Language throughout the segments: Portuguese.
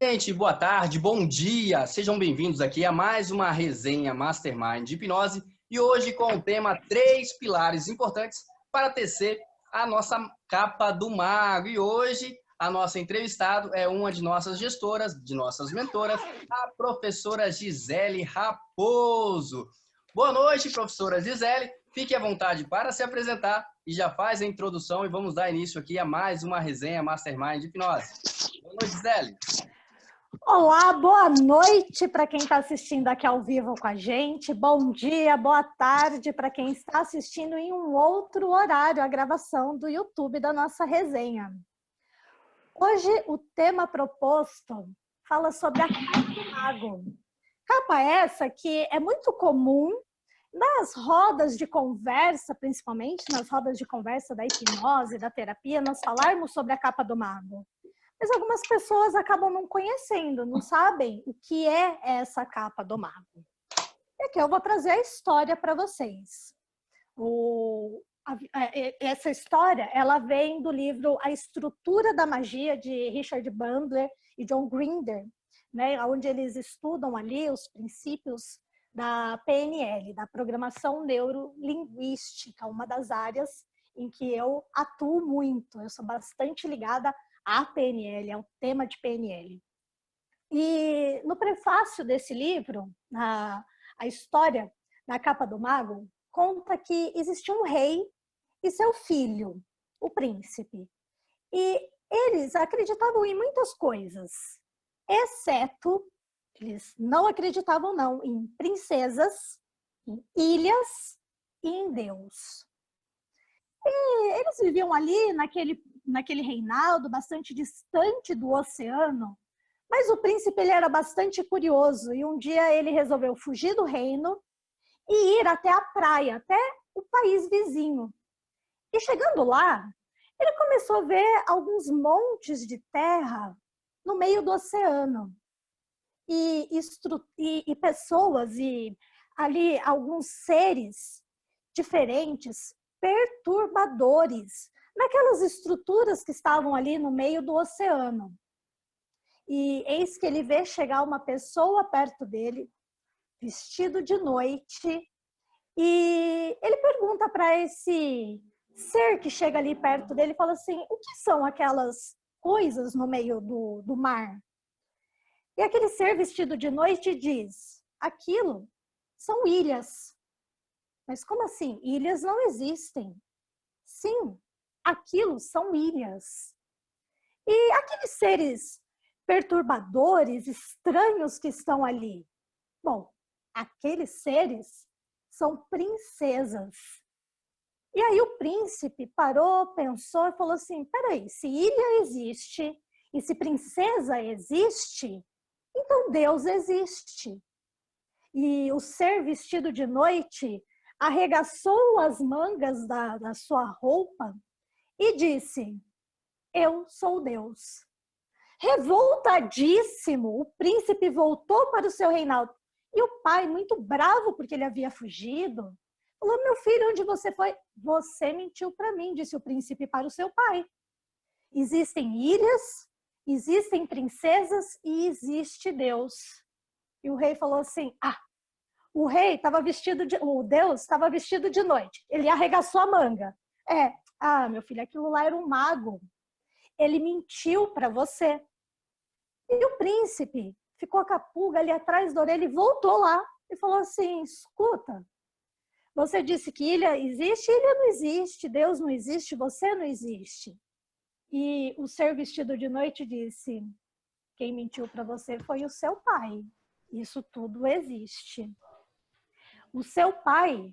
Gente, boa tarde, bom dia, sejam bem-vindos aqui a mais uma resenha Mastermind de Hipnose e hoje com o tema 3 pilares importantes para tecer a nossa capa do mago. E hoje a nossa entrevistada é uma de nossas gestoras, de nossas mentoras, a professora Gisele Raposo. Boa noite, professora Gisele, fique à vontade para se apresentar e já faz a introdução e vamos dar início aqui a mais uma resenha Mastermind de Hipnose. Boa noite, Gisele. Olá, boa noite para quem está assistindo aqui ao vivo com a gente. Bom dia, boa tarde para quem está assistindo em um outro horário, a gravação do YouTube da nossa resenha. Hoje o tema proposto fala sobre a capa do mago. Capa essa que é muito comum nas rodas de conversa, principalmente nas rodas de conversa da hipnose, da terapia, nós falarmos sobre a capa do mago. Mas algumas pessoas acabam não conhecendo, não sabem o que é essa capa do mago. E aqui eu vou trazer a história para vocês. Essa história, ela vem do livro A Estrutura da Magia, de Richard Bandler e John Grinder, né, onde eles estudam ali os princípios da PNL, da Programação Neurolinguística, uma das áreas em que eu atuo muito. Eu sou bastante ligada a PNL, é o tema de PNL. E no prefácio desse livro, a história da capa do mago, conta que existia um rei e seu filho, o príncipe. E eles acreditavam em muitas coisas, exceto, eles não acreditavam não em princesas, em ilhas e em Deus. E eles viviam ali naquele reinado bastante distante do oceano, mas o príncipe ele era bastante curioso e um dia ele resolveu fugir do reino e ir até a praia, até o país vizinho. E chegando lá, ele começou a ver alguns montes de terra no meio do oceano e pessoas e ali alguns seres diferentes, perturbadores, naquelas estruturas que estavam ali no meio do oceano. E eis que ele vê chegar uma pessoa perto dele, vestido de noite, e ele pergunta para esse ser que chega ali perto dele, fala assim, o que são aquelas coisas no meio do mar? E aquele ser vestido de noite diz, aquilo são ilhas. Mas como assim? Ilhas não existem. Sim, aquilo são ilhas. E aqueles seres perturbadores, estranhos que estão ali? Bom, aqueles seres são princesas. E aí o príncipe parou, pensou e falou assim, peraí, se ilha existe e se princesa existe, então Deus existe. E o ser vestido de noite arregaçou as mangas da sua roupa e disse, eu sou Deus. Revoltadíssimo, o príncipe voltou para o seu reinado. E o pai, muito bravo porque ele havia fugido, falou, meu filho, onde você foi? Você mentiu para mim, disse o príncipe para o seu pai. Existem ilhas, existem princesas e existe Deus. E o rei falou assim, o rei estava vestido o Deus estava vestido de noite. Ele arregaçou a manga. Meu filho, aquilo lá era um mago. Ele mentiu para você. E o príncipe ficou com a pulga ali atrás da orelha e voltou lá e falou assim, escuta, você disse que ilha existe não existe, Deus não existe, você não existe. E o ser vestido de noite disse, quem mentiu para você foi o seu pai. Isso tudo existe. O seu pai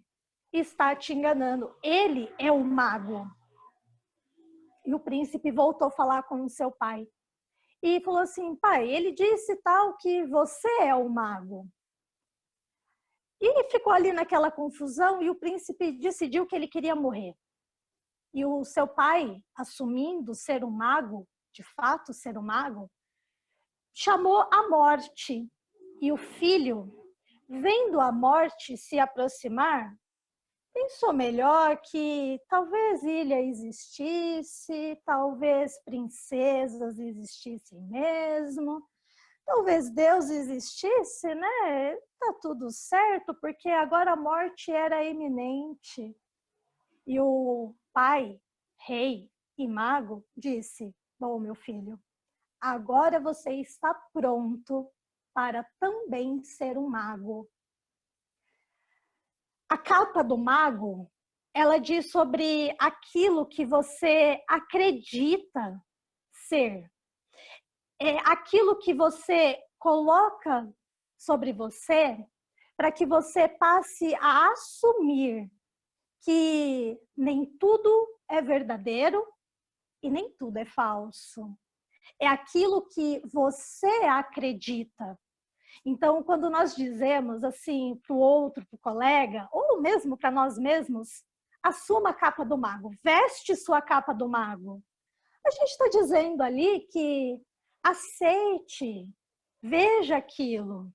está te enganando. Ele é o mago. E o príncipe voltou a falar com o seu pai. E falou assim, pai, ele disse tal que você é o mago. E ficou ali naquela confusão e o príncipe decidiu que ele queria morrer. E o seu pai, assumindo ser um mago, de fato ser um mago, chamou a morte. E o filho, vendo a morte se aproximar, pensou melhor que talvez ilha existisse, talvez princesas existissem mesmo, talvez Deus existisse, né? Tá tudo certo, porque agora a morte era iminente. E o pai, rei e mago, disse: bom, meu filho, agora você está pronto para também ser um mago. A capa do mago, ela diz sobre aquilo que você acredita ser. É aquilo que você coloca sobre você para que você passe a assumir que nem tudo é verdadeiro e nem tudo é falso. É aquilo que você acredita. Então, quando nós dizemos assim para o outro, para o colega, ou mesmo para nós mesmos, assuma a capa do mago, veste sua capa do mago. A gente está dizendo ali que aceite, veja aquilo.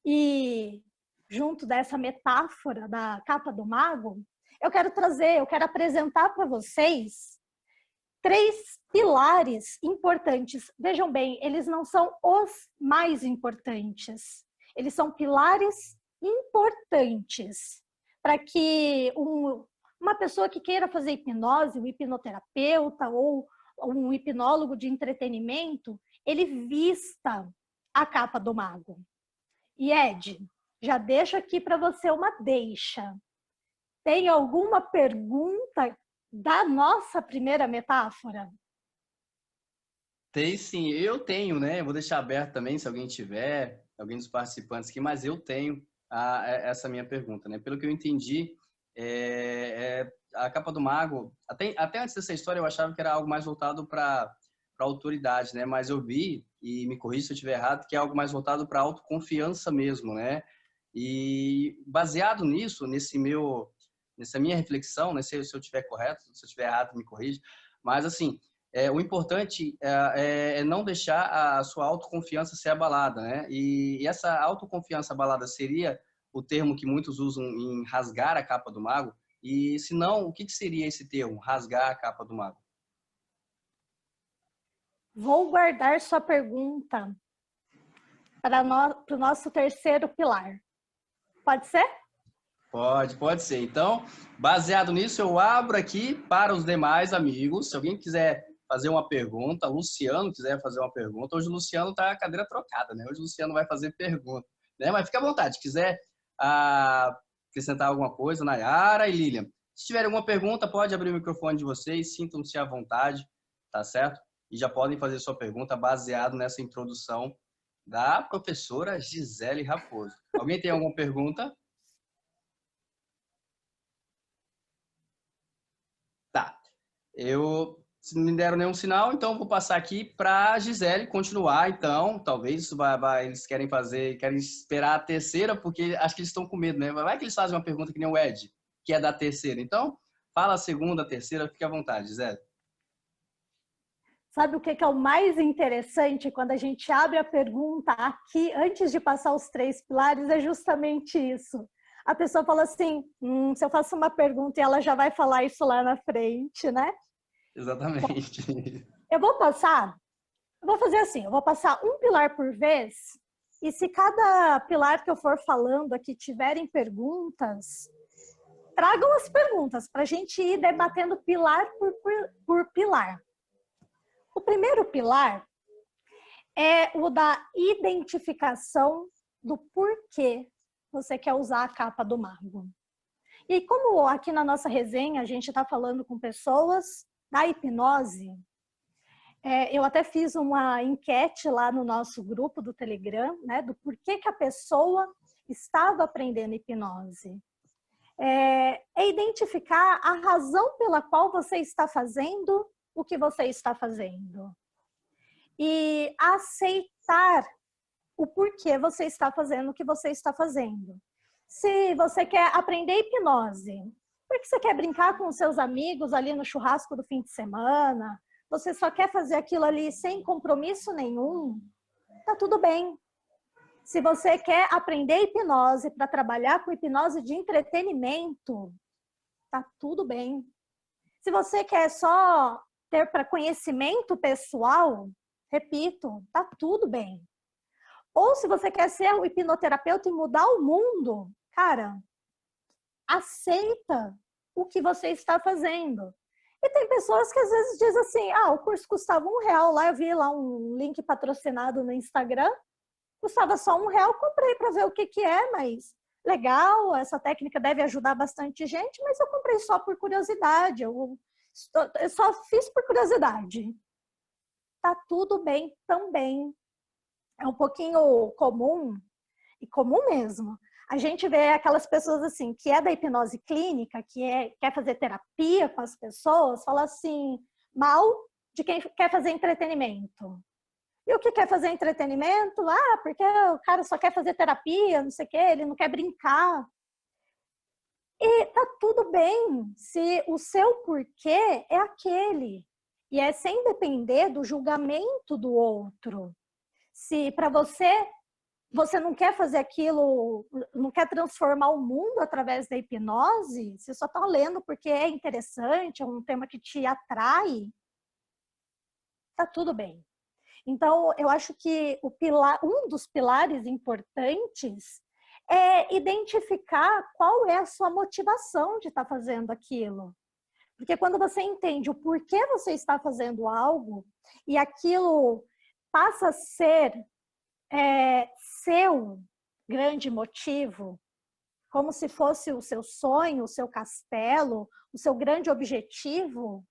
E junto dessa metáfora da capa do mago, eu quero apresentar para vocês 3 pilares importantes. Vejam bem, eles não são os mais importantes. Eles são pilares importantes para que uma pessoa que queira fazer hipnose, um hipnoterapeuta ou um hipnólogo de entretenimento, ele vista a capa do mago. E Ed, já deixo aqui para você uma deixa. Tem alguma pergunta da nossa primeira metáfora? Tem sim, eu tenho, né? Eu vou deixar aberto também, se alguém tiver, alguém dos participantes aqui, mas eu tenho essa minha pergunta, né? Pelo que eu entendi, a capa do mago, até antes dessa história eu achava que era algo mais voltado para a autoridade, né? Mas eu vi, e me corrija se eu estiver errado, que é algo mais voltado para a autoconfiança mesmo, né? E baseado nisso, nessa minha reflexão, né? Se eu estiver correto, se eu estiver errado, me corrija, mas assim, o importante é não deixar a sua autoconfiança ser abalada, né? E essa autoconfiança abalada seria o termo que muitos usam em rasgar a capa do mago? E se não, o que seria esse termo, rasgar a capa do mago? Vou guardar sua pergunta para o nosso terceiro pilar. Pode ser? Pode ser. Então, baseado nisso, eu abro aqui para os demais amigos. Se alguém quiser fazer uma pergunta, Luciano quiser fazer uma pergunta, hoje o Luciano está a cadeira trocada, né? Hoje o Luciano vai fazer pergunta, né? Mas fica à vontade, se quiser acrescentar alguma coisa, Nayara e Lilian. Se tiver alguma pergunta, pode abrir o microfone de vocês, sintam-se à vontade, tá certo? E já podem fazer sua pergunta baseado nessa introdução da professora Gisele Raposo. Alguém tem alguma pergunta? Tá. Se não me deram nenhum sinal, então vou passar aqui para a Gisele continuar. Então, talvez eles querem esperar a terceira, porque acho que eles estão com medo, né? Vai que eles fazem uma pergunta que nem o Ed, que é da terceira. Então, fala a segunda, a terceira, fique à vontade, Gisele. Sabe o que é o mais interessante quando a gente abre a pergunta aqui, antes de passar os 3 pilares, é justamente isso. A pessoa fala assim, se eu faço uma pergunta e ela já vai falar isso lá na frente, né? Exatamente. Eu vou fazer assim, eu vou passar um pilar por vez, e se cada pilar que eu for falando aqui tiverem perguntas, tragam as perguntas para a gente ir debatendo pilar por pilar. O primeiro pilar é o da identificação do porquê você quer usar a capa do mago. E como aqui na nossa resenha a gente está falando com pessoas da hipnose, eu até fiz uma enquete lá no nosso grupo do Telegram, né, do porquê que a pessoa estava aprendendo hipnose. É identificar a razão pela qual você está fazendo o que você está fazendo. E aceitar o porquê você está fazendo o que você está fazendo. Se você quer aprender hipnose, porque você quer brincar com os seus amigos ali no churrasco do fim de semana, você só quer fazer aquilo ali sem compromisso nenhum, tá tudo bem. Se você quer aprender hipnose para trabalhar com hipnose de entretenimento, tá tudo bem. Se você quer só ter para conhecimento pessoal, repito, tá tudo bem. Ou se você quer ser o hipnoterapeuta e mudar o mundo, cara, aceita o que você está fazendo. E tem pessoas que às vezes dizem assim, o curso custava R$1 lá, eu vi lá um link patrocinado no Instagram, custava só R$1, comprei para ver o que é, mas legal, essa técnica deve ajudar bastante gente, mas eu comprei só por curiosidade, eu só fiz por curiosidade. Tá tudo bem também. É um pouquinho comum, e comum mesmo, a gente vê aquelas pessoas assim, que é da hipnose clínica, quer fazer terapia com as pessoas, fala assim, mal de quem quer fazer entretenimento. E o que quer fazer entretenimento? Porque o cara só quer fazer terapia, não sei o quê, ele não quer brincar. E tá tudo bem se o seu porquê é aquele. E é sem depender do julgamento do outro. Se para você não quer fazer aquilo, não quer transformar o mundo através da hipnose, você só está lendo porque é interessante, é um tema que te atrai, tá tudo bem. Então, eu acho que um dos pilares importantes é identificar qual é a sua motivação de estar fazendo aquilo. Porque quando você entende o porquê você está fazendo algo e aquilo passa a ser seu grande motivo, como se fosse o seu sonho, o seu castelo, o seu grande objetivo,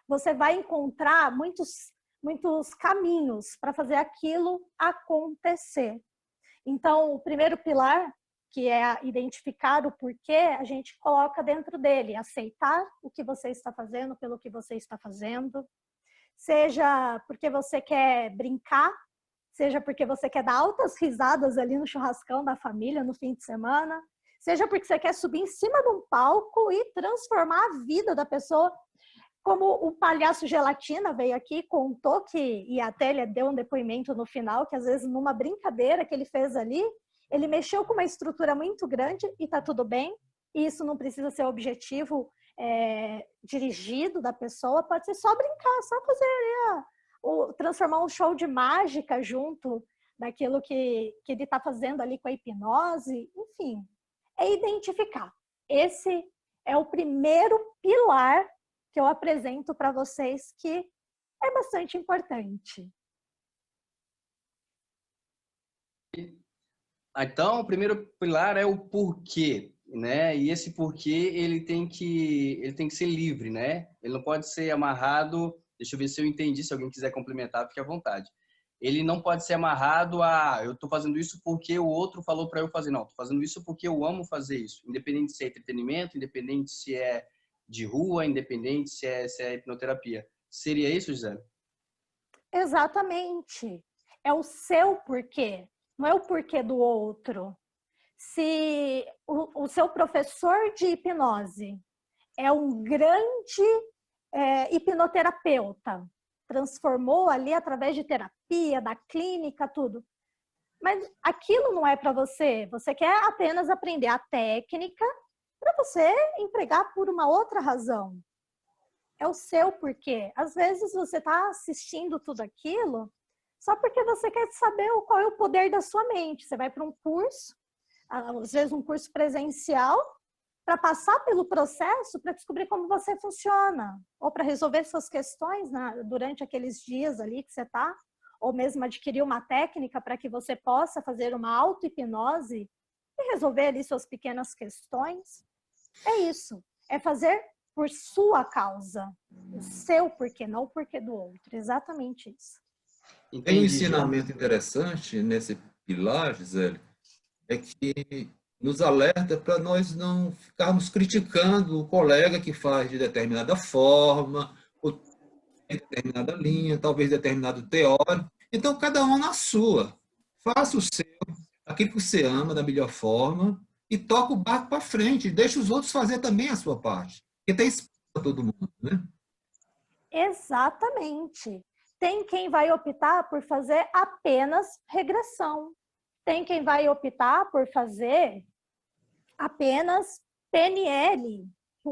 você vai encontrar muitos caminhos para fazer aquilo acontecer. Então, o primeiro pilar, que é identificar o porquê, a gente coloca dentro dele, aceitar o que você está fazendo pelo que você está fazendo, seja porque você quer brincar, seja porque você quer dar altas risadas ali no churrascão da família no fim de semana, seja porque você quer subir em cima de um palco e transformar a vida da pessoa. Como o palhaço Gelatina veio aqui, contou e até ele deu um depoimento no final, que às vezes numa brincadeira que ele fez ali, ele mexeu com uma estrutura muito grande e tá tudo bem, e isso não precisa ser o objetivo dirigido da pessoa, pode ser só brincar, só fazer transformar um show de mágica junto daquilo que ele está fazendo ali com a hipnose, enfim, é identificar. Esse é o primeiro pilar que eu apresento para vocês, que é bastante importante. Então, o primeiro pilar é o porquê, né? E esse porquê, ele tem que ser livre, né? Ele não pode ser amarrado. Deixa eu ver se eu entendi, se alguém quiser complementar, fique à vontade. Ele não pode ser amarrado eu estou fazendo isso porque o outro falou para eu fazer. Não, estou fazendo isso porque eu amo fazer isso. Independente se é entretenimento, independente se é de rua, independente se é hipnoterapia. Seria isso, Gisele? Exatamente. É o seu porquê, não é o porquê do outro. Se o seu professor de hipnose é um grande hipnoterapeuta, transformou ali através de terapia, da clínica, tudo. Mas aquilo não é para você. Você quer apenas aprender a técnica para você empregar por uma outra razão. É o seu porquê. Às vezes você está assistindo tudo aquilo só porque você quer saber qual é o poder da sua mente. Você vai para um curso, às vezes um curso presencial, para passar pelo processo, para descobrir como você funciona, ou para resolver suas questões durante aqueles dias ali que você está, ou mesmo adquirir uma técnica para que você possa fazer uma auto-hipnose e resolver ali suas pequenas questões. É isso, é fazer por sua causa, o seu porquê, não o porquê do outro, exatamente isso. Tem um ensinamento interessante nesse pilar, Gisele, é que nos alerta para nós não ficarmos criticando o colega que faz de determinada forma, ou de determinada linha, talvez determinado teórico. Então, cada um na sua. Faça o seu, aquilo que você ama da melhor forma, e toca o barco para frente. Deixa os outros fazer também a sua parte. Porque tem espaço para todo mundo, né? Exatamente. Tem quem vai optar por fazer apenas regressão. Tem quem vai optar por fazer apenas PNL,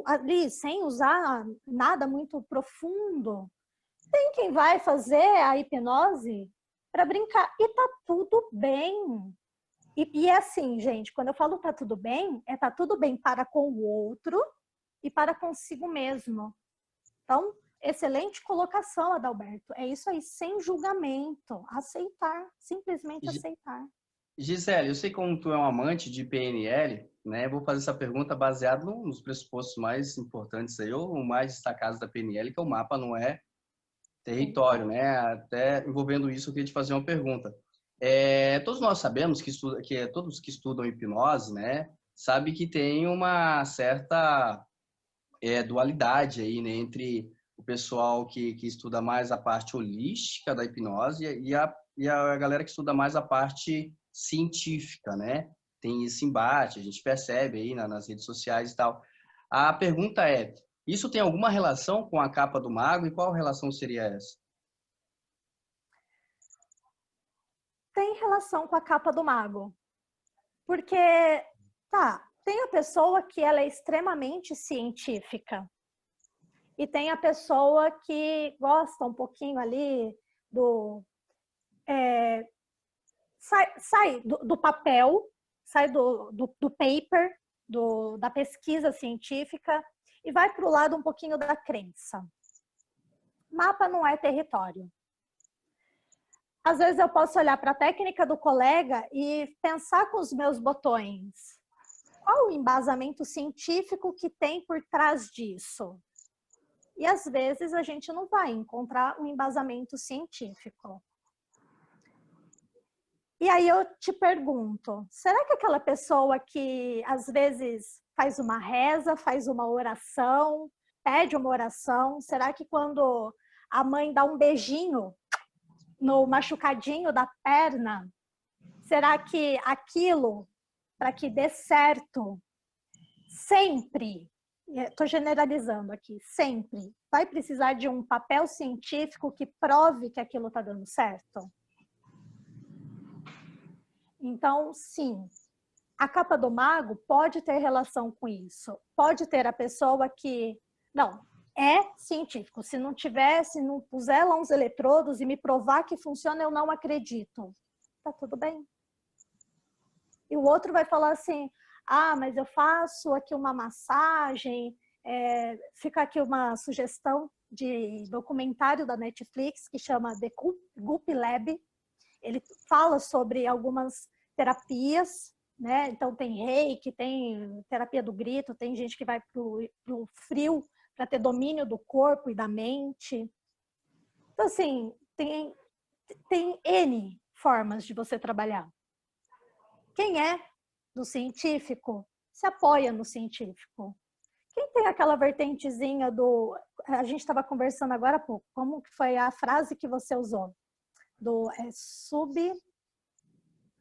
ali, sem usar nada muito profundo. Tem quem vai fazer a hipnose para brincar. E tá tudo bem. E é assim, gente, quando eu falo tá tudo bem, tá tudo bem para com o outro e para consigo mesmo. Então, excelente colocação, Adalberto. É isso aí, sem julgamento. Aceitar, simplesmente aceitar. Gisele, eu sei como tu é um amante de PNL, né? Vou fazer essa pergunta baseada nos pressupostos mais importantes aí, ou mais destacados da PNL, que o mapa não é território, né? Até envolvendo isso, eu queria te fazer uma pergunta. Todos nós sabemos que todos que estudam hipnose, né, sabe que tem uma certa dualidade aí, né, entre o pessoal que estuda mais a parte holística da hipnose e a galera que estuda mais a parte científica, né? Tem esse embate, a gente percebe aí nas redes sociais e tal. A pergunta é, isso tem alguma relação com a capa do mago e qual relação seria essa? Tem relação com a capa do mago. Porque, tem a pessoa que ela é extremamente científica. E tem a pessoa que gosta um pouquinho ali do... sai do papel, sai do paper, da pesquisa científica e vai para o lado um pouquinho da crença. Mapa não é território. Às vezes eu posso olhar para a técnica do colega e pensar com os meus botões. Qual o embasamento científico que tem por trás disso? E às vezes a gente não vai encontrar um embasamento científico. E aí eu te pergunto, será que aquela pessoa que às vezes faz uma reza, faz uma oração, pede uma oração, será que quando a mãe dá um beijinho no machucadinho da perna, será que aquilo, para que dê certo, sempre, estou generalizando aqui, sempre, vai precisar de um papel científico que prove que aquilo está dando certo? Então, sim, a capa do mago pode ter relação com isso. Pode ter a pessoa que, não, é científico. Se não tiver, se não puser lá uns eletrodos e me provar que funciona, eu não acredito. Tá tudo bem. E o outro vai falar assim, mas eu faço aqui uma massagem, fica aqui uma sugestão de documentário da Netflix que chama The Goop Lab. Ele fala sobre algumas terapias, né? Então tem reiki, tem terapia do grito, tem gente que vai pro frio para ter domínio do corpo e da mente. Então, assim, tem N formas de você trabalhar. Quem é do científico, se apoia no científico. Quem tem aquela vertentezinha do... A gente estava conversando agora há pouco, como que foi a frase que você usou?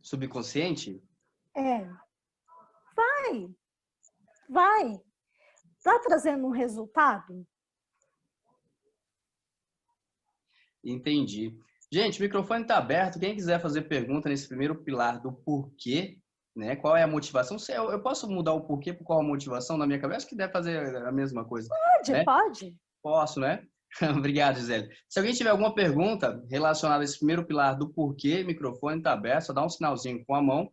Subconsciente? Vai. Está trazendo um resultado? Entendi. Gente, o microfone está aberto. Quem quiser fazer pergunta nesse primeiro pilar do porquê, né? Qual é a motivação? Eu posso mudar o porquê por qual a motivação na minha cabeça? Que deve fazer a mesma coisa. Pode. Posso, né? Obrigado, Gisele. Se alguém tiver alguma pergunta relacionada a esse primeiro pilar do porquê, o microfone está aberto, só dá um sinalzinho com a mão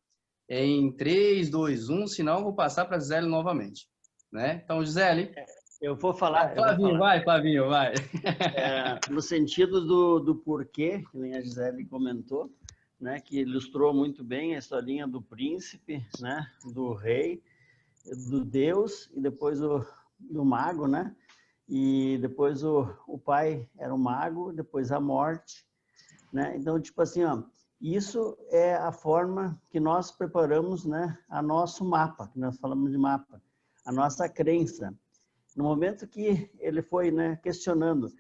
em 3, 2, 1, senão eu vou passar para a Gisele novamente. Né? Então, Gisele... Eu vou falar. Flavinho, vai. No sentido do porquê, que nem a Gisele comentou, né, que ilustrou muito bem a historinha do príncipe, né, do rei, do Deus e depois do mago, né? E depois o pai era o mago, depois a morte, né? Então, tipo assim, isso é a forma que nós preparamos, né, a nosso mapa, que nós falamos de mapa, a nossa crença. No momento que ele foi, né, questionando,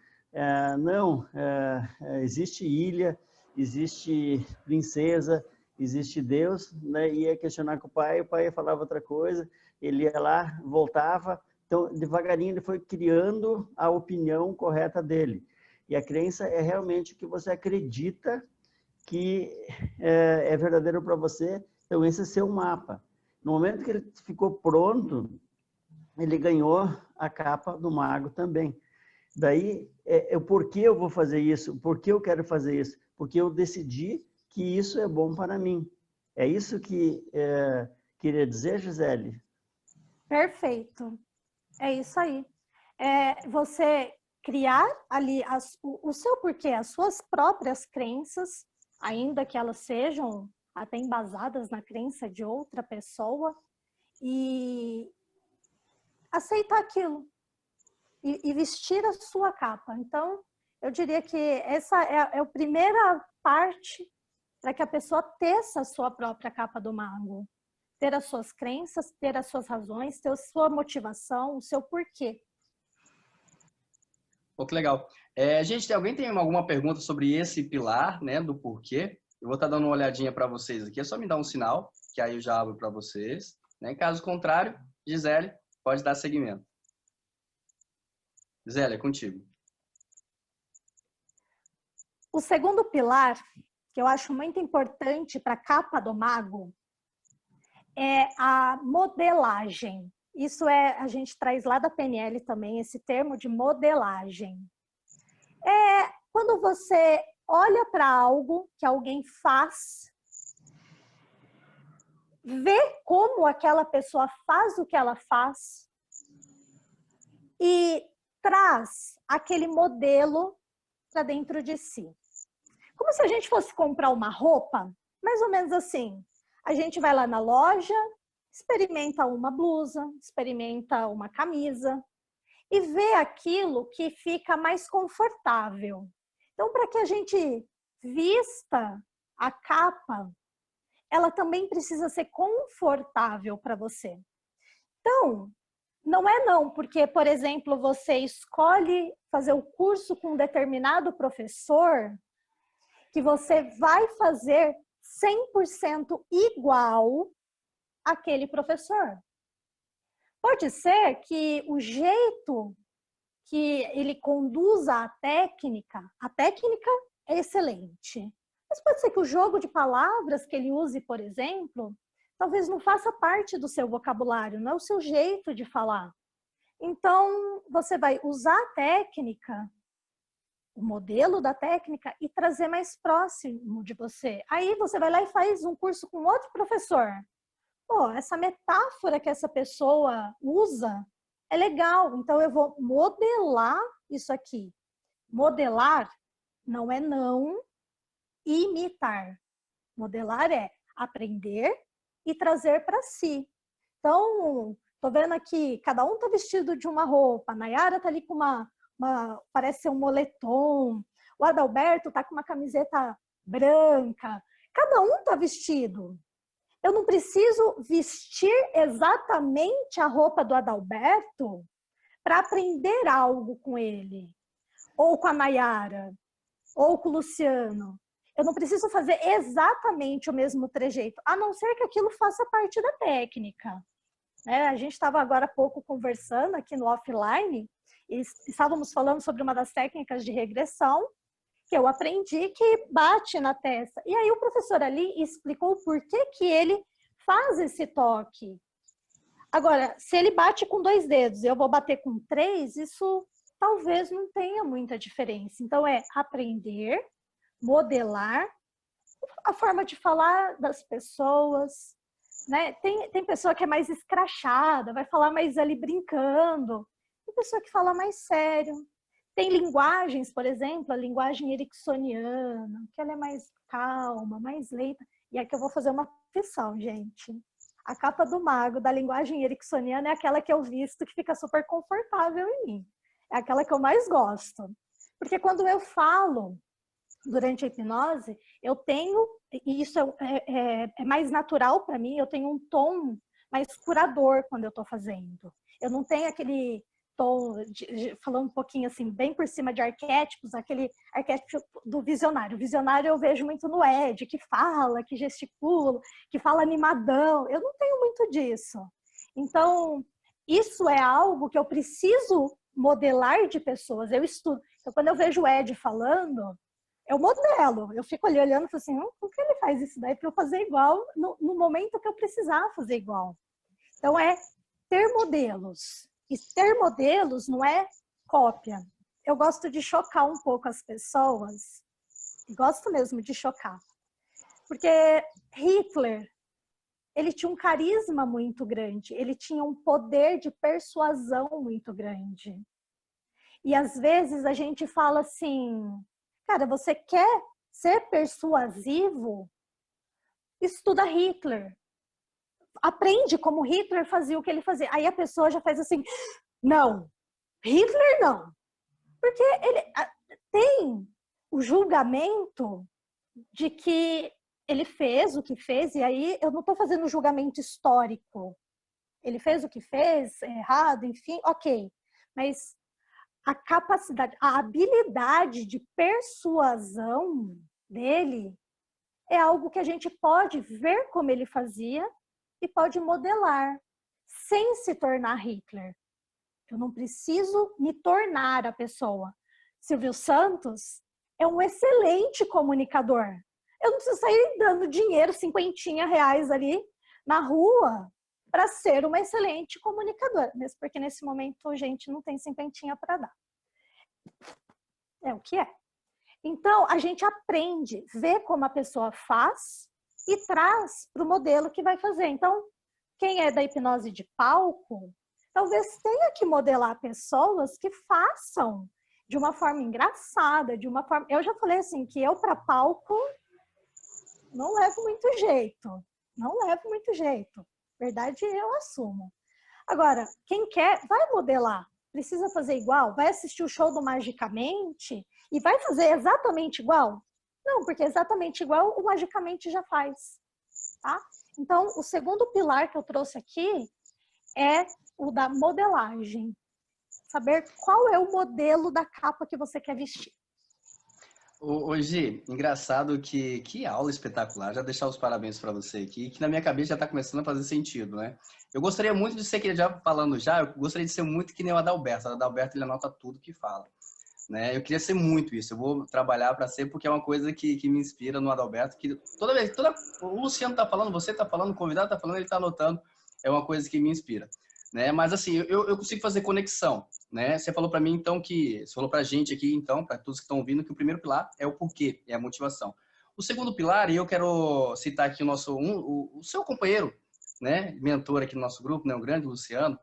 existe ilha, existe princesa, existe Deus, né, ia questionar com o pai falava outra coisa, ele ia lá, voltava, então devagarinho ele foi criando a opinião correta dele. E a crença é realmente o que você acredita que é verdadeiro para você, então esse é seu mapa. No momento que ele ficou pronto, ele ganhou a capa do mago também. Daí, o porquê eu vou fazer isso? Por que eu quero fazer isso? porque eu decidi que isso é bom para mim. É isso que queria dizer, Gisele? Perfeito. É isso aí. Você criar ali o seu porquê, as suas próprias crenças, ainda que elas sejam até embasadas na crença de outra pessoa, e aceitar aquilo e vestir a sua capa. Então, eu diria que essa é a primeira parte para que a pessoa teça a sua própria capa do mago. Ter as suas crenças, ter as suas razões, ter a sua motivação, o seu porquê. Pô, que legal. Gente, alguém tem alguma pergunta sobre esse pilar, né, do porquê? Eu vou estar dando uma olhadinha para vocês aqui. É só me dar um sinal, que aí eu já abro para vocês. Né? Caso contrário, Gisele, pode dar seguimento. Gisele, é contigo. O segundo pilar, que eu acho muito importante para a capa do mago, é a modelagem. Isso a gente traz lá da PNL também, esse termo de modelagem. Quando você olha para algo que alguém faz, vê como aquela pessoa faz o que ela faz e traz aquele modelo para dentro de si. Como se a gente fosse comprar uma roupa, mais ou menos assim. A gente vai lá na loja, experimenta uma blusa, experimenta uma camisa e vê aquilo que fica mais confortável. Então, para que a gente vista a capa, ela também precisa ser confortável para você. Então, não, porque, por exemplo, você escolhe fazer o curso com um determinado professor, que você vai fazer 100% igual àquele professor. Pode ser que o jeito que ele conduza a técnica é excelente. Mas pode ser que o jogo de palavras que ele use, por exemplo, talvez não faça parte do seu vocabulário, não é o seu jeito de falar. Então, você vai usar a técnica, o modelo da técnica, e trazer mais próximo de você. Aí você vai lá e faz um curso com outro professor. Pô, essa metáfora que essa pessoa usa é legal, então eu vou modelar isso aqui. Modelar não é não imitar. Modelar é aprender e trazer para si. Então, tô vendo aqui, cada um tá vestido de uma roupa. A Nayara tá ali com parece ser um moletom. O Adalberto tá com uma camiseta branca. Cada um tá vestido. Eu não preciso vestir exatamente a roupa do Adalberto para aprender algo com ele, ou com a Nayara, ou com o Luciano. Eu não preciso fazer exatamente o mesmo trejeito, a não ser que aquilo faça parte da técnica. A gente estava agora há pouco conversando aqui no offline, e estávamos falando sobre uma das técnicas de regressão, que eu aprendi, que bate na testa. E aí o professor ali explicou por que ele faz esse toque. Agora, se ele bate com 2 dedos e eu vou bater com 3, isso talvez não tenha muita diferença. Então, é aprender, modelar, a forma de falar das pessoas, né? Tem pessoa que é mais escrachada, vai falar mais ali brincando. Tem pessoa que fala mais sério. Tem linguagens, por exemplo, a linguagem ericksoniana, que ela é mais calma, mais lenta. E aqui eu vou fazer uma confissão, gente. A capa do mago da linguagem ericksoniana é aquela que eu visto que fica super confortável em mim. É aquela que eu mais gosto. Porque quando eu falo durante a hipnose, eu tenho, e isso é mais natural para mim, eu tenho um tom mais curador quando eu estou fazendo. Eu não tenho aquele tom, falando um pouquinho assim, bem por cima de arquétipos, aquele arquétipo do visionário. O visionário eu vejo muito no Ed, que fala, que gesticula, que fala animadão. Eu não tenho muito disso. Então, isso é algo que eu preciso modelar de pessoas. Eu estudo. Então, quando eu vejo o Ed falando, eu modelo. Eu fico ali olhando e falo assim, por que ele faz isso daí para eu fazer igual no momento que eu precisar fazer igual? Então, é ter modelos. E ter modelos não é cópia. Eu gosto de chocar um pouco as pessoas Gosto mesmo de chocar. Porque Hitler, ele tinha um carisma muito grande, ele tinha um poder de persuasão muito grande. E às vezes a gente fala assim, cara, você quer ser persuasivo? Estuda Hitler. Aprende como Hitler fazia o que ele fazia. Aí a pessoa já faz assim, não, Hitler não. Porque ele tem o julgamento de que ele fez o que fez, e aí eu não estou fazendo julgamento histórico. Ele fez o que fez, errado, enfim, ok. Mas a capacidade, a habilidade de persuasão dele é algo que a gente pode ver como ele fazia e pode modelar, sem se tornar Hitler. Eu não preciso me tornar a pessoa. Silvio Santos é um excelente comunicador. Eu não preciso sair dando dinheiro, R$50 ali na rua, para ser uma excelente comunicadora. Mesmo porque nesse momento a gente não tem 50 para dar. É o que é. Então, a gente aprende, vê como a pessoa faz e traz para o modelo que vai fazer. Então, quem é da hipnose de palco, talvez tenha que modelar pessoas que façam de uma forma engraçada, de uma forma... Eu já falei assim, que eu para palco não levo muito jeito. Não levo muito jeito. Verdade, eu assumo. Agora, quem quer, vai modelar. Precisa fazer igual? Vai assistir o show do Magicamente e vai fazer exatamente igual? Não, porque exatamente igual o Magicamente já faz. Tá? Então, o segundo pilar que eu trouxe aqui é o da modelagem. Saber qual é o modelo da capa que você quer vestir. Gi, engraçado que aula espetacular. Já deixar os parabéns para você aqui, que na minha cabeça já está começando a fazer sentido, né? Eu gostaria muito de ser, eu gostaria de ser muito que nem o Adalberto. O Adalberto, ele anota tudo que fala, né? Eu queria ser muito isso. Eu vou trabalhar para ser, porque é uma coisa que me inspira no Adalberto, que o Luciano tá falando, você tá falando, o convidado tá falando, ele tá anotando. É uma coisa que me inspira, né? Mas assim, eu consigo fazer conexão, né? Você falou para mim, então, você falou para a gente aqui, então, para todos que estão ouvindo, que o primeiro pilar é o porquê, é a motivação. O segundo pilar, e eu quero citar aqui o seu companheiro, né? Mentor aqui no nosso grupo, né? O grande Luciano,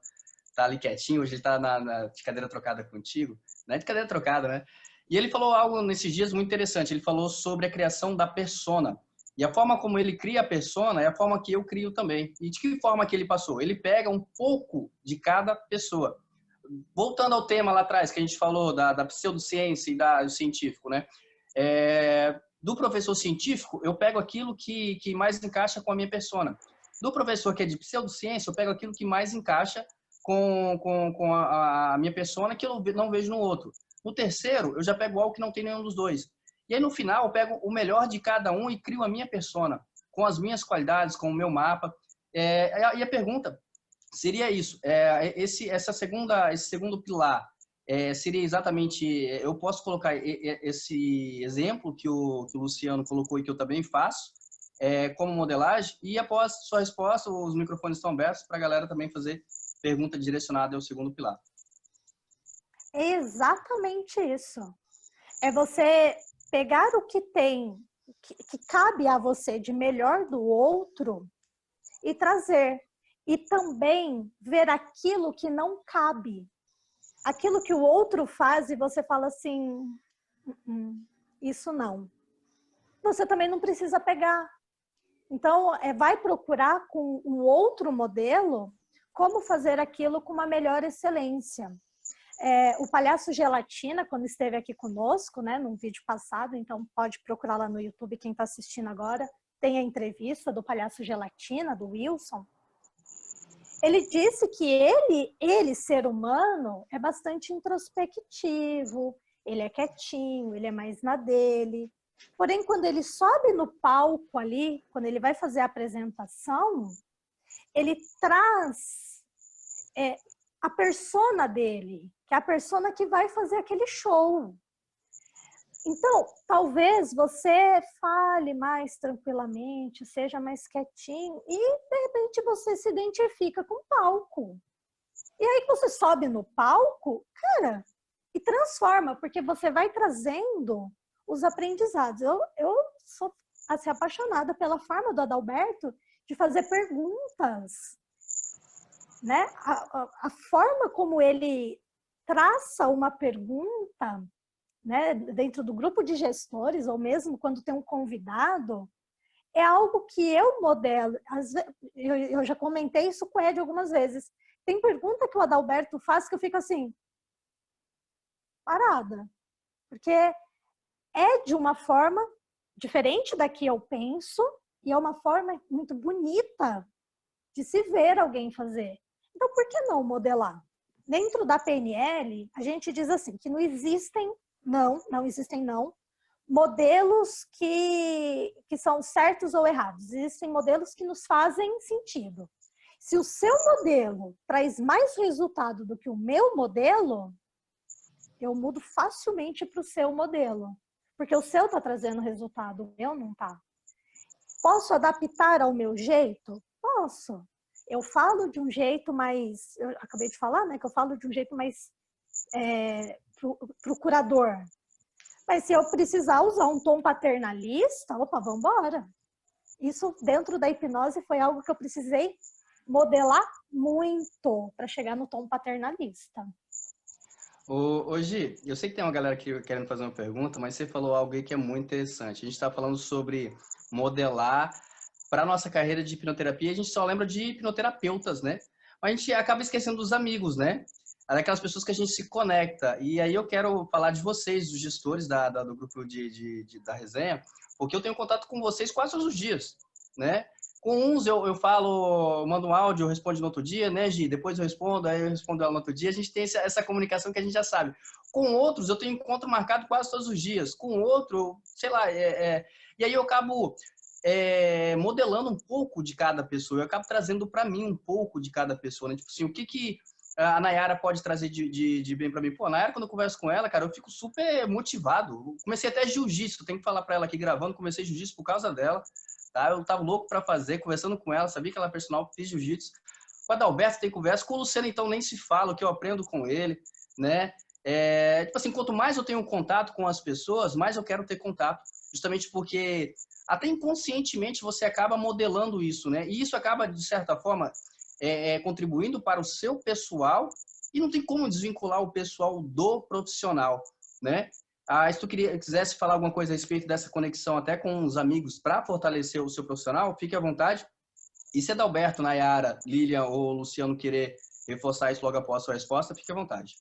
tá ali quietinho, hoje ele tá de cadeira trocada contigo, né? De cadeira trocada, né? E ele falou algo nesses dias muito interessante, ele falou sobre a criação da persona. E a forma como ele cria a persona é a forma que eu crio também. E de que forma que ele passou? Ele pega um pouco de cada pessoa. Voltando ao tema lá atrás, que a gente falou da pseudociência e do científico, né? Do professor científico, eu pego aquilo que mais encaixa com a minha persona. Do professor que é de pseudociência, eu pego aquilo que mais encaixa com a minha persona, que eu não vejo no outro. No terceiro, eu já pego algo que não tem nenhum dos dois. E aí, no final, eu pego o melhor de cada um e crio a minha persona, com as minhas qualidades, com o meu mapa. E a pergunta seria isso. Esse segundo pilar seria exatamente... Eu posso colocar esse exemplo que o Luciano colocou e que eu também faço, como modelagem, e após sua resposta, os microfones estão abertos para a galera também fazer pergunta direcionada ao segundo pilar. É exatamente isso. É você pegar o que tem, que cabe a você de melhor do outro e trazer. E também ver aquilo que não cabe. Aquilo que o outro faz e você fala assim, isso não. Você também não precisa pegar. Então, vai procurar com um outro modelo como fazer aquilo com uma melhor excelência. O Palhaço Gelatina, quando esteve aqui conosco, né, num vídeo passado, então pode procurar lá no YouTube, quem está assistindo agora, tem a entrevista do Palhaço Gelatina, do Wilson. Ele disse que ele, ser humano, é bastante introspectivo, ele é quietinho, ele é mais na dele. Porém, quando ele sobe no palco ali, quando ele vai fazer a apresentação, ele traz a persona dele, que é a persona que vai fazer aquele show. Então, talvez você fale mais tranquilamente, seja mais quietinho e, de repente, você se identifica com o palco. E aí você sobe no palco, cara, e transforma, porque você vai trazendo os aprendizados. Eu sou assim, apaixonada pela forma do Adalberto de fazer perguntas, né? A forma como ele traça uma pergunta, né, dentro do grupo de gestores, ou mesmo quando tem um convidado, é algo que eu modelo. Eu já comentei isso com o Ed algumas vezes. Tem pergunta que o Adalberto faz que eu fico assim, parada. Porque é de uma forma diferente da que eu penso e é uma forma muito bonita de se ver alguém fazer. Então, por que não modelar? Dentro da PNL, a gente diz assim, que não existem modelos que são certos ou errados. Existem modelos que nos fazem sentido. Se o seu modelo traz mais resultado do que o meu modelo, eu mudo facilmente para o seu modelo. Porque o seu está trazendo resultado, o meu não está. Posso adaptar ao meu jeito? Posso. Eu falo de um jeito mais... Eu acabei de falar, né? Que eu falo de um jeito mais procurador. Mas se eu precisar usar um tom paternalista, opa, vamos embora. Isso dentro da hipnose foi algo que eu precisei modelar muito para chegar no tom paternalista. Hoje, eu sei que tem uma galera aqui querendo fazer uma pergunta, mas você falou algo aí que é muito interessante. A gente está falando sobre modelar para a nossa carreira de hipnoterapia, a gente só lembra de hipnoterapeutas, né? Mas a gente acaba esquecendo dos amigos, né? Daquelas pessoas que a gente se conecta. E aí eu quero falar de vocês, dos gestores do grupo da resenha, porque eu tenho contato com vocês quase todos os dias, né? Com uns eu falo, eu mando um áudio, eu respondo no outro dia, né, Gi? Depois eu respondo, aí eu respondo ela no outro dia. A gente tem essa comunicação que a gente já sabe. Com outros, eu tenho encontro marcado quase todos os dias. Com outro, sei lá, e aí eu acabo modelando um pouco de cada pessoa. Eu acabo trazendo para mim um pouco de cada pessoa, né? Tipo assim, o que a Nayara pode trazer de bem para mim? Pô, a Nayara, quando eu converso com ela, cara, eu fico super motivado. Comecei até jiu-jitsu, tenho que falar para ela aqui gravando, comecei jiu-jitsu por causa dela. Tá? Eu tava louco para fazer, conversando com ela, sabia que ela é personal, fiz jiu-jitsu. Com a Adalberto tem conversa, com o Luciano então nem se fala, o que eu aprendo com ele, né? Tipo assim, quanto mais eu tenho contato com as pessoas, mais eu quero ter contato, justamente porque até inconscientemente você acaba modelando isso, né? E isso acaba, de certa forma, contribuindo para o seu pessoal e não tem como desvincular o pessoal do profissional, né? Se tu quisesse falar alguma coisa a respeito dessa conexão até com os amigos para fortalecer o seu profissional, fique à vontade. E se Adalberto, Nayara, Lilian ou Luciano querer reforçar isso logo após a sua resposta, fique à vontade.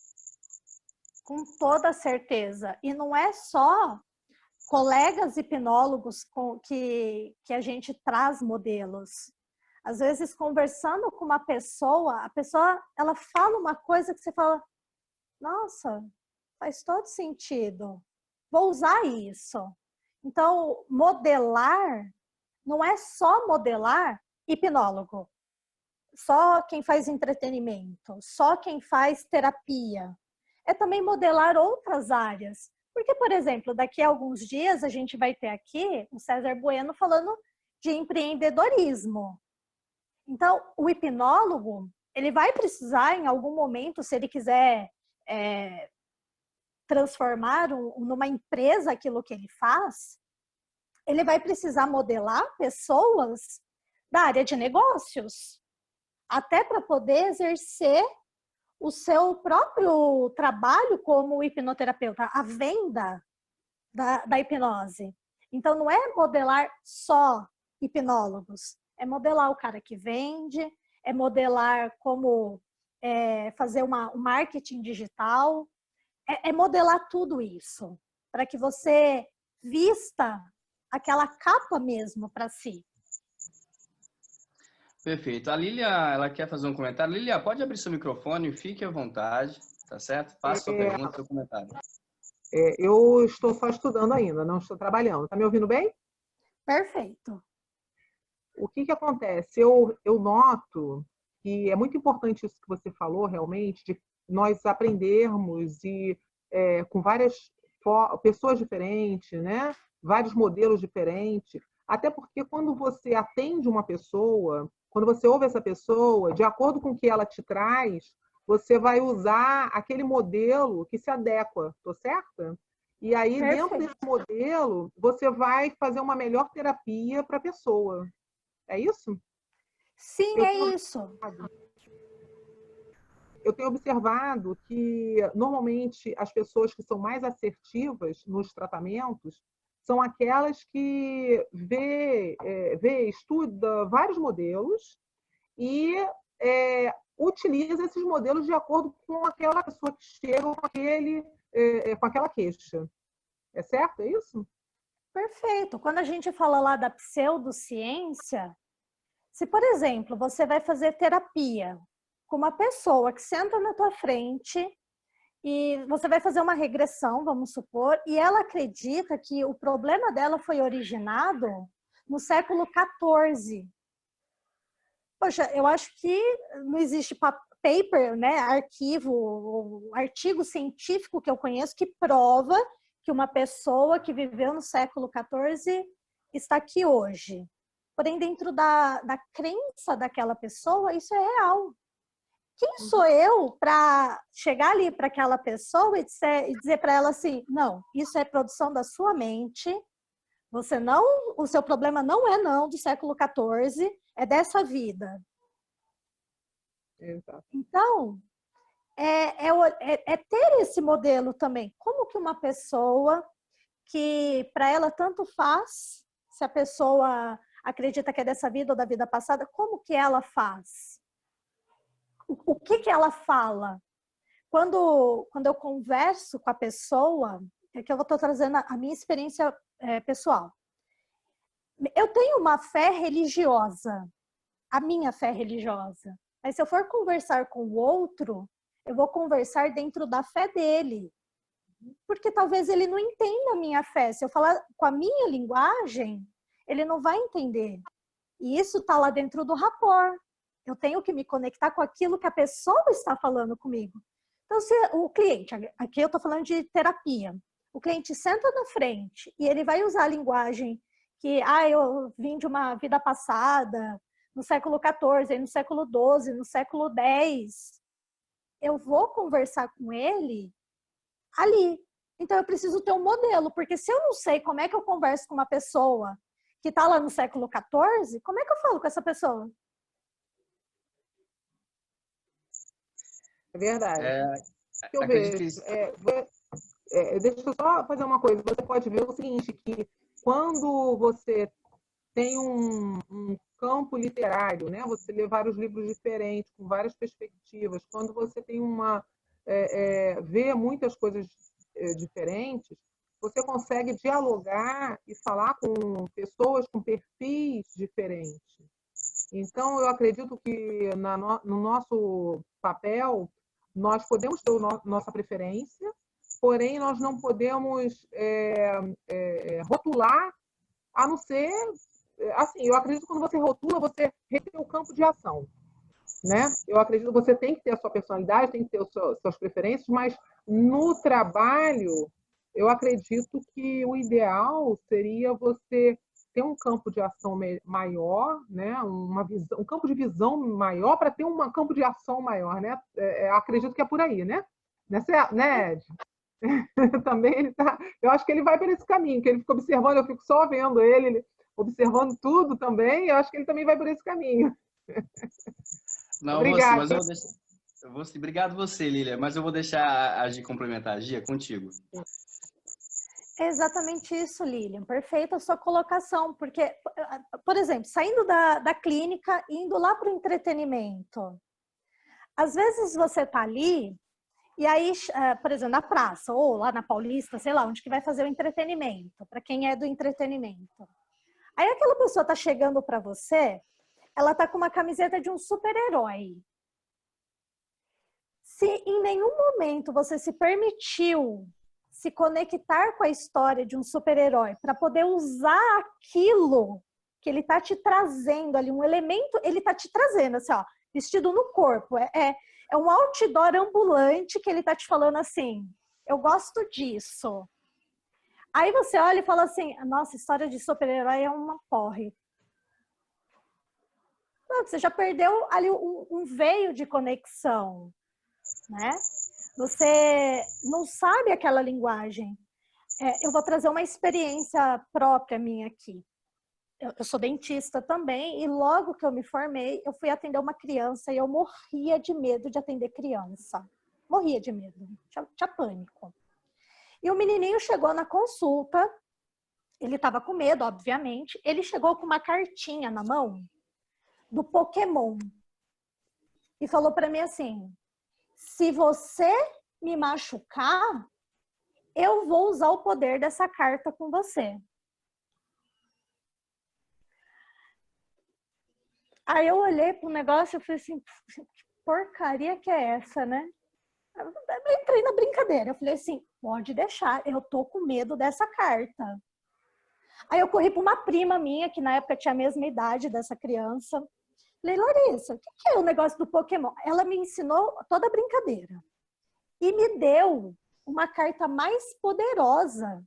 Com toda certeza. E não é só colegas hipnólogos que a gente traz modelos. Às vezes, conversando com uma pessoa, a pessoa ela fala uma coisa que você fala, nossa, faz todo sentido. Vou usar isso. Então, modelar não é só modelar hipnólogo. Só quem faz entretenimento, só quem faz terapia. É também modelar outras áreas. Porque, por exemplo, daqui a alguns dias a gente vai ter aqui o César Bueno falando de empreendedorismo. Então, o hipnólogo, ele vai precisar em algum momento, se ele quiser transformar numa empresa aquilo que ele faz, ele vai precisar modelar pessoas da área de negócios, até para poder exercer o seu próprio trabalho como hipnoterapeuta, a venda da hipnose. Então, não é modelar só hipnólogos, é modelar o cara que vende, é modelar como fazer um marketing digital, é modelar tudo isso, para que você vista aquela capa mesmo para si. Perfeito. A Lilian, ela quer fazer um comentário. Lilian, pode abrir seu microfone, fique à vontade, tá certo? Faça sua pergunta, seu comentário. Eu estou só estudando ainda, não estou trabalhando. Tá me ouvindo bem? Perfeito. O que acontece? Eu noto que é muito importante isso que você falou, realmente, de nós aprendermos e com várias pessoas diferentes, né? Vários modelos diferentes. Até porque quando você atende uma pessoa, quando você ouve essa pessoa, de acordo com o que ela te traz, você vai usar aquele modelo que se adequa, tô certa? E aí, dentro Perfeito. desse modelo, você vai fazer uma melhor terapia para a pessoa. É isso? Sim, Eu é tenho isso. eu tenho observado que, normalmente, as pessoas que são mais assertivas nos tratamentos são aquelas que estuda vários modelos e utiliza esses modelos de acordo com aquela pessoa que chega com aquela queixa. É certo? É isso? Perfeito. Quando a gente fala lá da pseudociência, se, por exemplo, você vai fazer terapia com uma pessoa que senta na tua frente e você vai fazer uma regressão, vamos supor, e ela acredita que o problema dela foi originado no século XIV. Poxa, eu acho que não existe paper, né, arquivo, artigo científico que eu conheço que prova que uma pessoa que viveu no século XIV está aqui hoje. Porém, dentro da crença daquela pessoa, isso é real. Quem sou eu para chegar ali para aquela pessoa e dizer para ela assim, não, isso é produção da sua mente, você não, o seu problema não é não do século XIV, é dessa vida. Exato. Então, é ter esse modelo também. Como que uma pessoa que para ela tanto faz, se a pessoa acredita que é dessa vida ou da vida passada, como que ela faz? O que ela fala? Quando eu converso com a pessoa, é que eu estou trazendo a minha experiência pessoal. Eu tenho uma fé religiosa, a minha fé religiosa. Mas se eu for conversar com o outro, eu vou conversar dentro da fé dele. Porque talvez ele não entenda a minha fé. Se eu falar com a minha linguagem, ele não vai entender. E isso está lá dentro do rapport. Eu tenho que me conectar com aquilo que a pessoa está falando comigo. Então, se o cliente, aqui eu estou falando de terapia, o cliente senta na frente e ele vai usar a linguagem que, eu vim de uma vida passada, no século XIV, no século XII, no século X, eu vou conversar com ele ali. Então, eu preciso ter um modelo, porque se eu não sei como é que eu converso com uma pessoa que está lá no século XIV, como é que eu falo com essa pessoa? É verdade. Eu Acredito vejo. que Deixa eu só fazer uma coisa. Você pode ver o seguinte, que quando você tem um campo literário, né? Você lê vários livros diferentes, com várias perspectivas. Quando você tem vê muitas coisas diferentes, você consegue dialogar e falar com pessoas com perfis diferentes. Então, eu acredito que no nosso papel, nós podemos ter nossa preferência, porém, nós não podemos rotular, a não ser... Assim, eu acredito que quando você rotula, você retém o campo de ação. Né? Eu acredito que você tem que ter a sua personalidade, tem que ter suas preferências, mas no trabalho, eu acredito que o ideal seria você ter um campo de ação maior, né? Um campo de visão maior para ter um campo de ação maior, né? Acredito que é por aí, né? Né, Ed? Também ele tá. Eu acho que ele vai por esse caminho, que ele fica observando, eu fico só vendo ele observando tudo também. Eu acho que ele também vai por esse caminho. Não, Obrigada. mas eu vou deixar. Obrigado você, Lília, mas eu vou deixar a Gi complementar. Gi, é contigo. É exatamente isso, Lilian. Perfeita a sua colocação, porque, por exemplo, saindo da clínica e indo lá para o entretenimento. Às vezes você está ali, e aí, por exemplo, na praça, ou lá na Paulista, sei lá, onde que vai fazer o entretenimento, para quem é do entretenimento. Aí aquela pessoa está chegando para você, ela está com uma camiseta de um super-herói. Se em nenhum momento você se permitiu se conectar com a história de um super-herói para poder usar aquilo que ele está te trazendo ali, um elemento, ele está te trazendo, assim, ó, vestido no corpo. É um outdoor ambulante que ele está te falando assim, eu gosto disso. Aí você olha e fala assim, nossa, história de super-herói é uma porre. Não, você já perdeu ali um veio de conexão, né? Você não sabe aquela linguagem. Eu vou trazer uma experiência própria minha aqui. Eu sou dentista também, e logo que eu me formei, eu fui atender uma criança e eu morria de medo de atender criança. Morria de medo, tinha pânico. E o menininho chegou na consulta, ele estava com medo, obviamente, ele chegou com uma cartinha na mão do Pokémon e falou para mim assim: se você me machucar, eu vou usar o poder dessa carta com você. Aí eu olhei pro negócio e falei assim, que porcaria que é essa, né? Eu entrei na brincadeira, eu falei assim, pode deixar, eu tô com medo dessa carta. Aí eu corri para uma prima minha, que na época tinha a mesma idade dessa criança. Falei, Larissa, o que é o negócio do Pokémon? Ela me ensinou toda a brincadeira. E me deu uma carta mais poderosa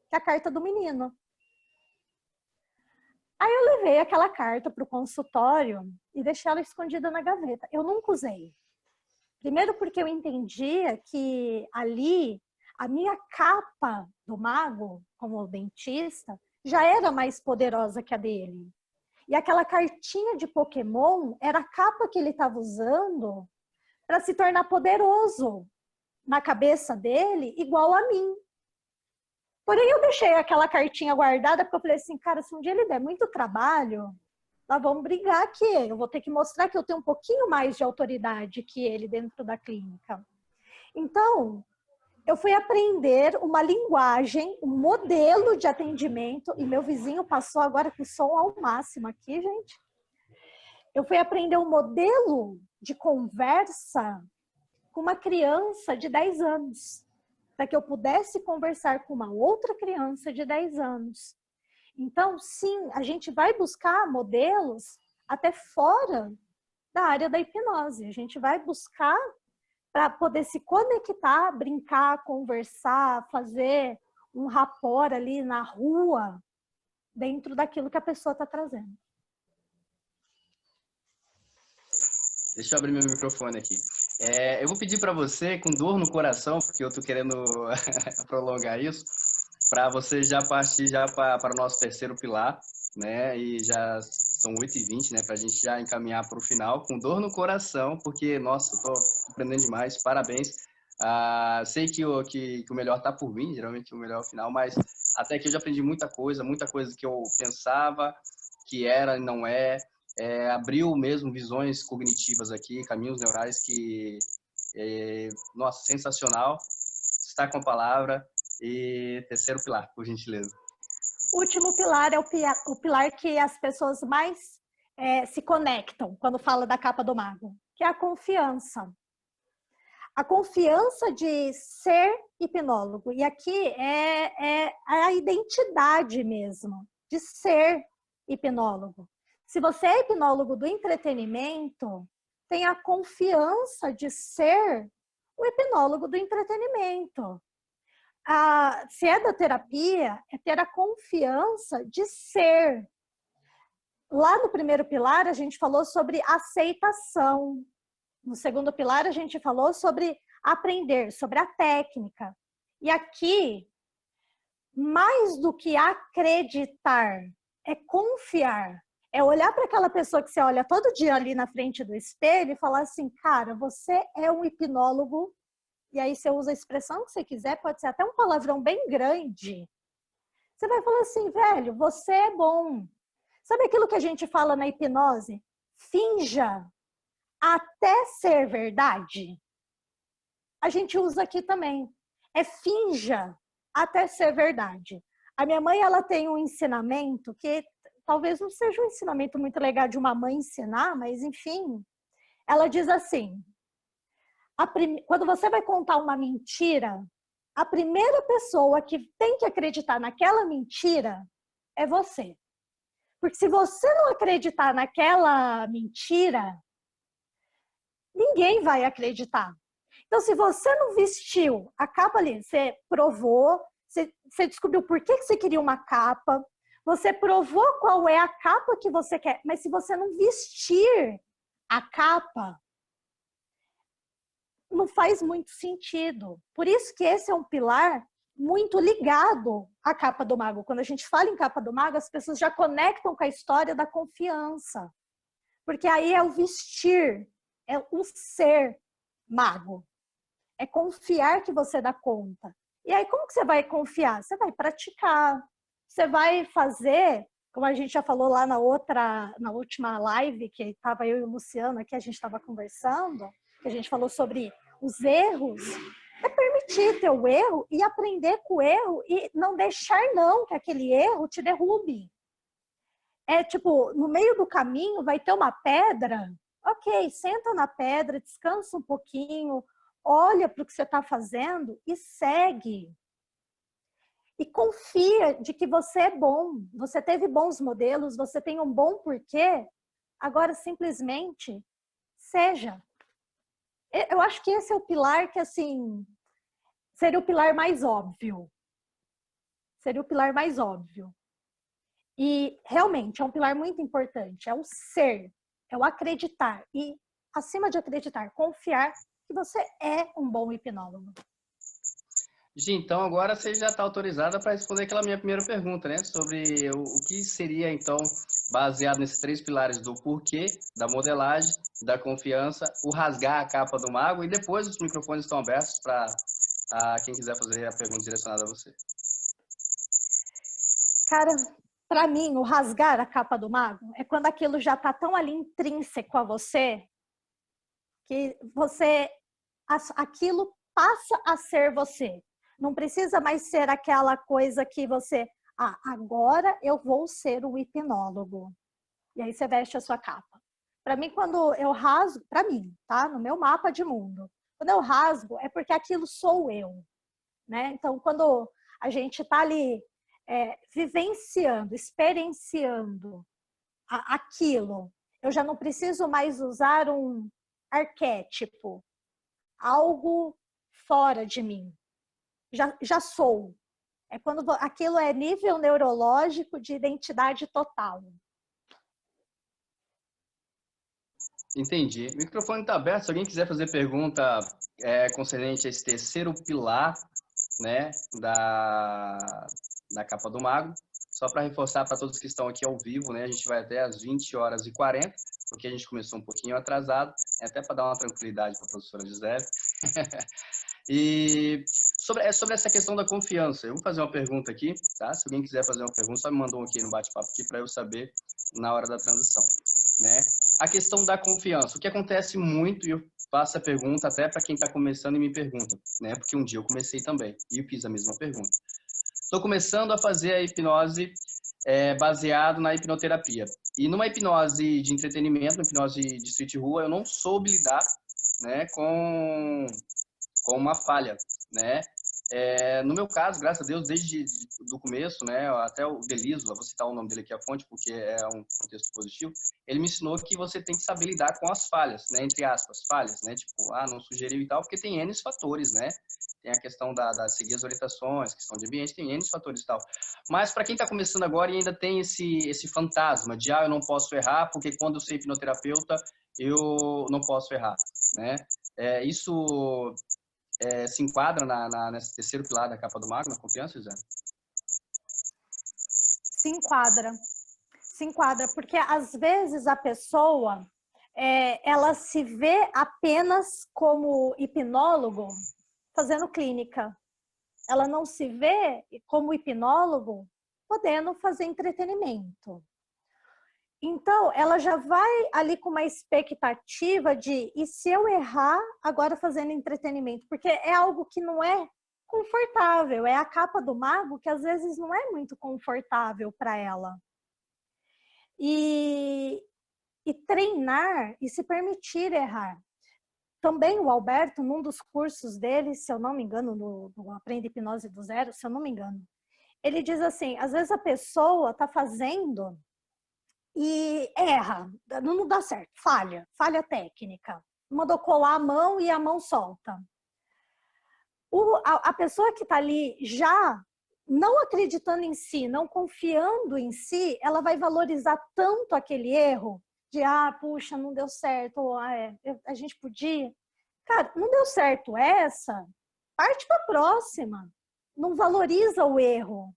que a carta do menino. Aí eu levei aquela carta para o consultório e deixei ela escondida na gaveta. Eu nunca usei. Primeiro porque eu entendia que ali a minha capa do mago, como dentista, já era mais poderosa que a dele. E aquela cartinha de Pokémon era a capa que ele estava usando para se tornar poderoso na cabeça dele, igual a mim. Porém, eu deixei aquela cartinha guardada porque eu falei assim, cara, se um dia ele der muito trabalho, nós vamos brigar aqui. Eu vou ter que mostrar que eu tenho um pouquinho mais de autoridade que ele dentro da clínica. Então, eu fui aprender uma linguagem, um modelo de atendimento, e meu vizinho passou agora com o som ao máximo aqui, gente. Eu fui aprender um modelo de conversa com uma criança de 10 anos, para que eu pudesse conversar com uma outra criança de 10 anos. Então, sim, a gente vai buscar modelos até fora da área da hipnose. A gente vai buscar para poder se conectar, brincar, conversar, fazer um rapport ali na rua, dentro daquilo que a pessoa está trazendo. Deixa eu abrir meu microfone aqui. Eu vou pedir para você, com dor no coração, porque eu estou querendo prolongar isso, para você já partir já para o nosso terceiro pilar, né? E já são 8h20, né? Para a gente já encaminhar para o final, com dor no coração, porque, nossa, estou aprendendo demais, parabéns. Sei que o melhor está por vir, geralmente o melhor é o final, mas até aqui eu já aprendi muita coisa que eu pensava que era e não é. Abriu mesmo visões cognitivas aqui, caminhos neurais que, nossa, sensacional. Está com a palavra. E terceiro pilar, por gentileza. O último pilar é o pilar que as pessoas mais se conectam quando fala da capa do mago, que é a confiança. A confiança de ser hipnólogo. E aqui é a identidade mesmo, de ser hipnólogo. Se você é hipnólogo do entretenimento, tenha a confiança de ser o hipnólogo do entretenimento. Se é da terapia, é ter a confiança de ser. Lá no primeiro pilar, a gente falou sobre aceitação. No segundo pilar, a gente falou sobre aprender, sobre a técnica. E aqui, mais do que acreditar, é confiar. É olhar para aquela pessoa que você olha todo dia ali na frente do espelho e falar assim, cara, você é um hipnólogo. E aí você usa a expressão que você quiser, pode ser até um palavrão bem grande. Você vai falar assim, velho, você é bom. Sabe aquilo que a gente fala na hipnose? Finja até ser verdade. A gente usa aqui também. É finja até ser verdade. A minha mãe, ela tem um ensinamento que talvez não seja um ensinamento muito legal de uma mãe ensinar, mas enfim, ela diz assim, quando você vai contar uma mentira, a primeira pessoa que tem que acreditar naquela mentira é você. Porque se você não acreditar naquela mentira, ninguém vai acreditar. Então, se você não vestiu a capa ali, você provou, você descobriu por que você queria uma capa, você provou qual é a capa que você quer, mas se você não vestir a capa, não faz muito sentido. Por isso que esse é um pilar muito ligado à capa do mago. Quando a gente fala em capa do mago, as pessoas já conectam com a história da confiança. Porque aí é o vestir, é o ser mago. É confiar que você dá conta. E aí, como que você vai confiar? Você vai praticar. Você vai fazer, como a gente já falou lá na última live, que estava eu e o Luciano aqui, a gente estava conversando, que a gente falou sobre os erros. É permitir ter o erro e aprender com o erro e não deixar não que aquele erro te derrube. É tipo, no meio do caminho vai ter uma pedra, ok, senta na pedra, descansa um pouquinho, olha para o que você está fazendo e segue. E confia de que você é bom, você teve bons modelos, você tem um bom porquê, agora simplesmente seja. Eu acho que esse é o pilar que, assim, seria o pilar mais óbvio. Seria o pilar mais óbvio. E, realmente, é um pilar muito importante. É o ser, é o acreditar. E, acima de acreditar, confiar que você é um bom hipnólogo. Gi, então agora você já está autorizada para responder aquela minha primeira pergunta, né? Sobre o que seria, então, baseado nesses 3 pilares do porquê, da modelagem, da confiança, o rasgar a capa do mago, e depois os microfones estão abertos para quem quiser fazer a pergunta direcionada a você. Cara, para mim, o rasgar a capa do mago é quando aquilo já está tão ali intrínseco a você que aquilo passa a ser você. Não precisa mais ser aquela coisa que você, agora eu vou ser o hipnólogo. E aí você veste a sua capa. Para mim, quando eu rasgo, para mim, tá? No meu mapa de mundo, quando eu rasgo é porque aquilo sou eu, né? Então, quando a gente tá ali vivenciando, experienciando aquilo, eu já não preciso mais usar um arquétipo, algo fora de mim. Já sou. É quando aquilo é nível neurológico de identidade total. Entendi. O microfone está aberto. Se alguém quiser fazer pergunta concernente a esse terceiro pilar, né, da capa do mago, só para reforçar para todos que estão aqui ao vivo, né, a gente vai até às 20h40, porque a gente começou um pouquinho atrasado, até para dar uma tranquilidade para a professora Gisele. E sobre essa questão da confiança, eu vou fazer uma pergunta aqui, tá? Se alguém quiser fazer uma pergunta, só me mandou um aqui no bate-papo aqui para eu saber na hora da transição, né? A questão da confiança, o que acontece muito, e eu faço a pergunta até para quem está começando e me pergunta, né? Porque um dia eu comecei também e eu fiz a mesma pergunta. Estou começando a fazer a hipnose baseado na hipnoterapia. E numa hipnose de entretenimento, uma hipnose de street rua, eu não soube lidar, né, com uma falha, né? No meu caso, graças a Deus, desde o começo, né, até o Deliso, vou citar o nome dele aqui, a fonte, porque é um contexto positivo, ele me ensinou que você tem que saber lidar com as falhas, né, entre aspas, falhas, né, tipo, não sugeriu e tal, porque tem N fatores, né? Tem a questão da seguir as orientações, questão de ambiente, tem N fatores e tal. Mas para quem está começando agora e ainda tem esse fantasma de, eu não posso errar, porque quando eu sou hipnoterapeuta, eu não posso errar, né? Isso se enquadra nesse terceiro pilar da capa do mago, na confiança, José? Se enquadra, porque às vezes a pessoa ela se vê apenas como hipnólogo fazendo clínica. Ela não se vê como hipnólogo podendo fazer entretenimento. Então, ela já vai ali com uma expectativa de, e se eu errar agora fazendo entretenimento? Porque é algo que não é confortável, é a capa do mago que às vezes não é muito confortável para ela. E treinar e se permitir errar. Também o Alberto, num dos cursos dele, se eu não me engano, no Aprenda Hipnose do Zero, se eu não me engano, ele diz assim, às vezes a pessoa está fazendo e erra, não dá certo, falha técnica. Mandou colar a mão e a mão solta. A pessoa que está ali já não acreditando em si, não confiando em si, ela vai valorizar tanto aquele erro de, puxa, não deu certo, a gente podia. Cara, não deu certo essa, parte para a próxima. não valoriza o erro.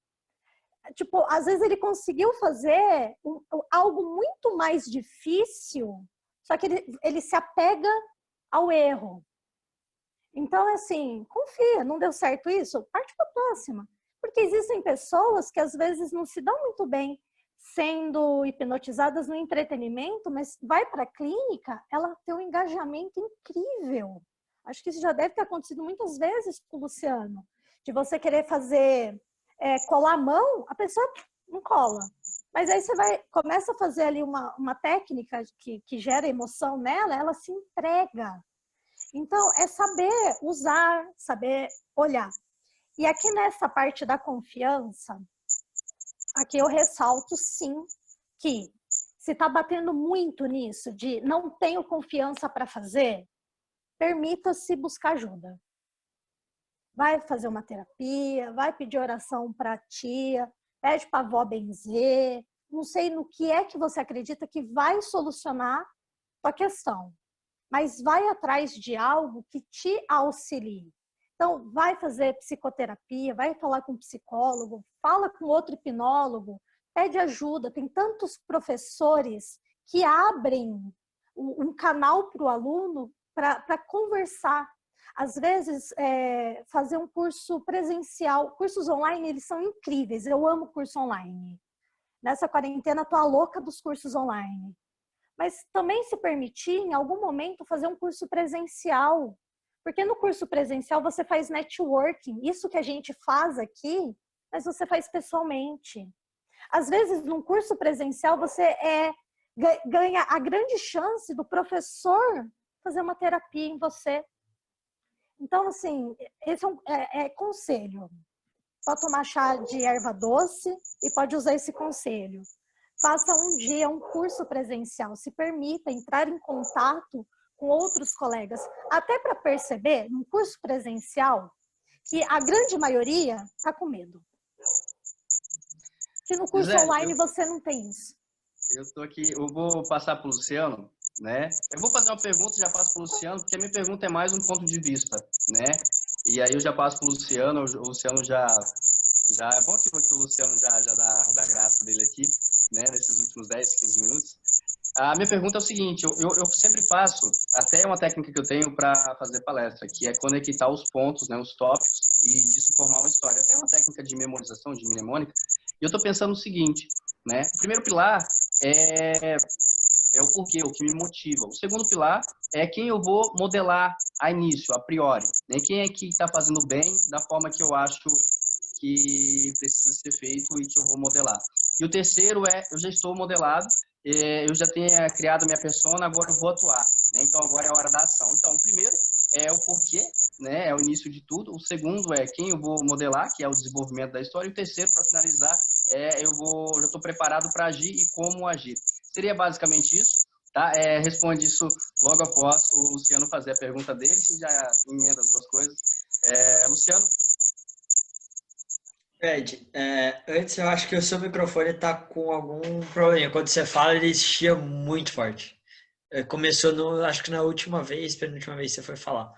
Tipo, às vezes ele conseguiu fazer algo muito mais difícil, só que ele se apega ao erro. Então, assim, confia, não deu certo isso? Parte para a próxima. Porque existem pessoas que às vezes não se dão muito bem sendo hipnotizadas no entretenimento, mas vai para a clínica, ela tem um engajamento incrível. Acho que isso já deve ter acontecido muitas vezes com o Luciano. De você querer fazer, colar a mão, a pessoa não cola. Mas aí você começa a fazer ali uma técnica que gera emoção nela, ela se entrega. Então, é saber usar, saber olhar. E aqui nessa parte da confiança, aqui eu ressalto sim que se está batendo muito nisso de não tenho confiança para fazer, permita-se buscar ajuda. Vai fazer uma terapia, vai pedir oração para a tia, pede para a avó benzer, não sei no que é que você acredita que vai solucionar a questão, mas vai atrás de algo que te auxilie. Então, vai fazer psicoterapia, vai falar com um psicólogo, fala com outro hipnólogo, pede ajuda. Tem tantos professores que abrem um canal para o aluno para conversar. Às vezes, fazer um curso presencial. Cursos online, eles são incríveis. Eu amo curso online. Nessa quarentena, estou a louca dos cursos online. Mas também se permitir, em algum momento, fazer um curso presencial. Porque no curso presencial você faz networking. Isso que a gente faz aqui, mas você faz pessoalmente. Às vezes, num curso presencial, você ganha a grande chance do professor fazer uma terapia em você. Então, assim, esse é conselho. Pode tomar chá de erva doce e pode usar esse conselho. Faça um dia um curso presencial. Se permita entrar em contato com outros colegas, até para perceber, num curso presencial, que a grande maioria está com medo. Que no curso online você não tem isso. Eu estou aqui, eu vou passar para o Luciano, né? Eu vou fazer uma pergunta, já passo para o Luciano, porque a minha pergunta é mais um ponto de vista, né? E aí eu já passo para o Luciano já é bom que o Luciano já dá graça dele aqui, né? Nesses últimos 10, 15 minutos. A minha pergunta é o seguinte, eu sempre faço, até uma técnica que eu tenho para fazer palestra, que é conectar os pontos, né, os tópicos, e disso formar uma história. Até uma técnica de memorização, de mnemônica. E eu estou pensando o seguinte, né? O primeiro pilar é o porquê, o que me motiva. O segundo pilar é quem eu vou modelar a início, a priori. Né? Quem é que está fazendo bem da forma que eu acho que precisa ser feito e que eu vou modelar. E o terceiro eu já estou modelado, eu já tenho criado a minha persona, agora eu vou atuar. Né? Então, agora é a hora da ação. Então, o primeiro é o porquê, né? É o início de tudo. O segundo é quem eu vou modelar, que é o desenvolvimento da história. E o terceiro, para finalizar, já estou preparado para agir e como agir. Seria basicamente isso. Tá? Responde isso logo após o Luciano fazer a pergunta dele, que já emenda as duas coisas. Luciano? Fred, antes eu acho que o seu microfone está com algum problema. Quando você fala, ele chia muito forte. Começou, acho que na última vez, penúltima vez que você foi falar.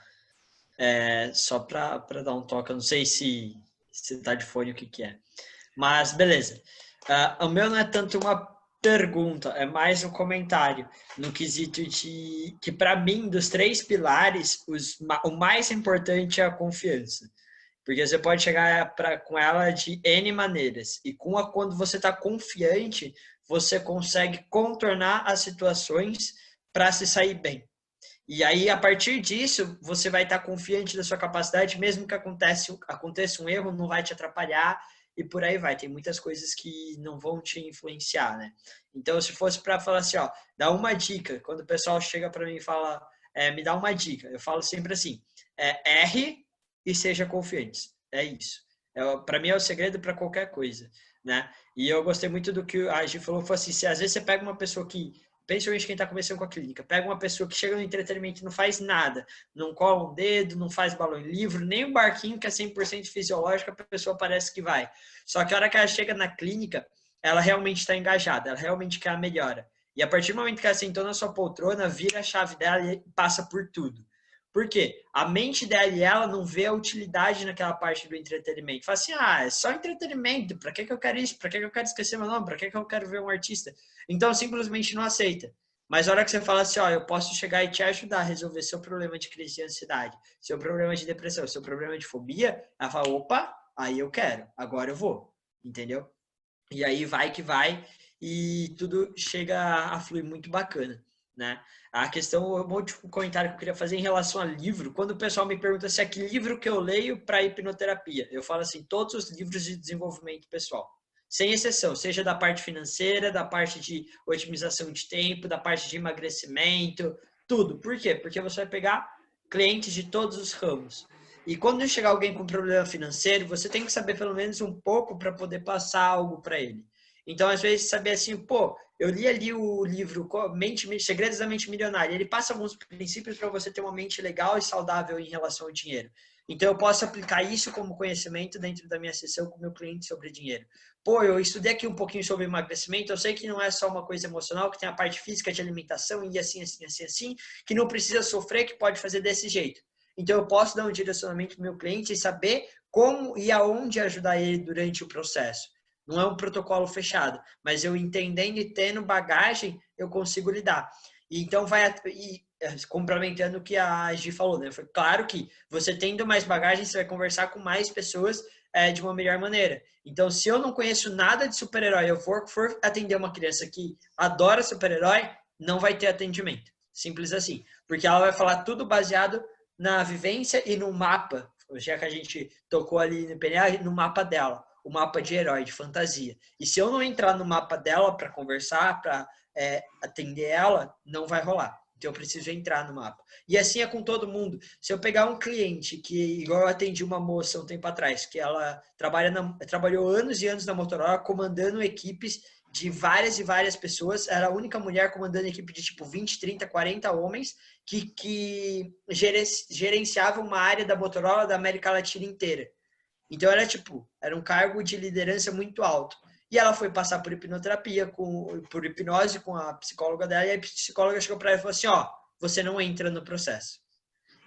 Só para dar um toque, eu não sei se está de fone o que é. Mas, beleza. O meu não é tanto uma pergunta, é mais um comentário, no quesito de que, para mim, dos 3 pilares, o mais importante é a confiança. Porque você pode chegar com ela de N maneiras. E quando você está confiante, você consegue contornar as situações para se sair bem. E aí, a partir disso, você vai estar confiante da sua capacidade, mesmo que aconteça um erro, não vai te atrapalhar e por aí vai. Tem muitas coisas que não vão te influenciar, né? Então, se fosse para falar assim, ó, dá uma dica. Quando o pessoal chega para mim e fala, me dá uma dica, eu falo sempre assim, erre e seja confiante. É isso. Para mim é o segredo para qualquer coisa, né? E eu gostei muito do que a Gi falou, foi assim, se às vezes você pega uma pessoa que, principalmente quem está começando com a clínica, pega uma pessoa que chega no entretenimento e não faz nada, não cola um dedo, não faz balão em livro, nem um barquinho que é 100% fisiológico, a pessoa parece que vai. Só que a hora que ela chega na clínica, ela realmente está engajada, ela realmente quer a melhora. E a partir do momento que ela sentou na sua poltrona, vira a chave dela e passa por tudo. Por quê? A mente dela e ela não vê a utilidade naquela parte do entretenimento. Fala assim, é só entretenimento, pra que eu quero isso? Pra que eu quero esquecer meu nome? Pra que eu quero ver um artista? Então, simplesmente não aceita. Mas a hora que você fala assim, eu posso chegar e te ajudar a resolver seu problema de crise de ansiedade, seu problema de depressão, seu problema de fobia, ela fala, opa, aí eu quero, agora eu vou, entendeu? E aí vai que vai e tudo chega a fluir muito bacana, né? A questão, um último comentário que eu queria fazer em relação a livro, quando o pessoal me pergunta se é que livro que eu leio para hipnoterapia, eu falo assim, todos os livros de desenvolvimento pessoal, sem exceção, seja da parte financeira, da parte de otimização de tempo, da parte de emagrecimento, tudo. Por quê? Porque você vai pegar clientes de todos os ramos. E quando chegar alguém com problema financeiro, você tem que saber pelo menos um pouco para poder passar algo para ele. Então, às vezes, saber assim, eu li ali o livro Segredos da Mente Milionária, ele passa alguns princípios para você ter uma mente legal e saudável em relação ao dinheiro. Então, eu posso aplicar isso como conhecimento dentro da minha sessão com o meu cliente sobre dinheiro. Eu estudei aqui um pouquinho sobre emagrecimento, eu sei que não é só uma coisa emocional, que tem a parte física de alimentação e assim, que não precisa sofrer, que pode fazer desse jeito. Então, eu posso dar um direcionamento para o meu cliente e saber como e aonde ajudar ele durante o processo. Não é um protocolo fechado, mas eu entendendo e tendo bagagem, eu consigo lidar. E então, complementando o que a Gi falou, né? Foi claro que você tendo mais bagagem, você vai conversar com mais pessoas de uma melhor maneira. Então, se eu não conheço nada de super-herói, eu for atender uma criança que adora super-herói, não vai ter atendimento. Simples assim. Porque ela vai falar tudo baseado na vivência e no mapa, já que a gente tocou ali no PNA, no mapa dela, o mapa de herói, de fantasia. E se eu não entrar no mapa dela para conversar, para atender ela, não vai rolar. Então eu preciso entrar no mapa. E assim é com todo mundo. Se eu pegar um cliente que, igual eu atendi uma moça um tempo atrás, que ela trabalhou anos e anos na Motorola, comandando equipes de várias e várias pessoas, era a única mulher comandando equipe de tipo 20, 30, 40 homens que gerenciava uma área da Motorola da América Latina inteira. Então era um cargo de liderança muito alto. E ela foi passar por hipnoterapia, por hipnose com a psicóloga dela, e a psicóloga chegou para ela e falou assim, você não entra no processo.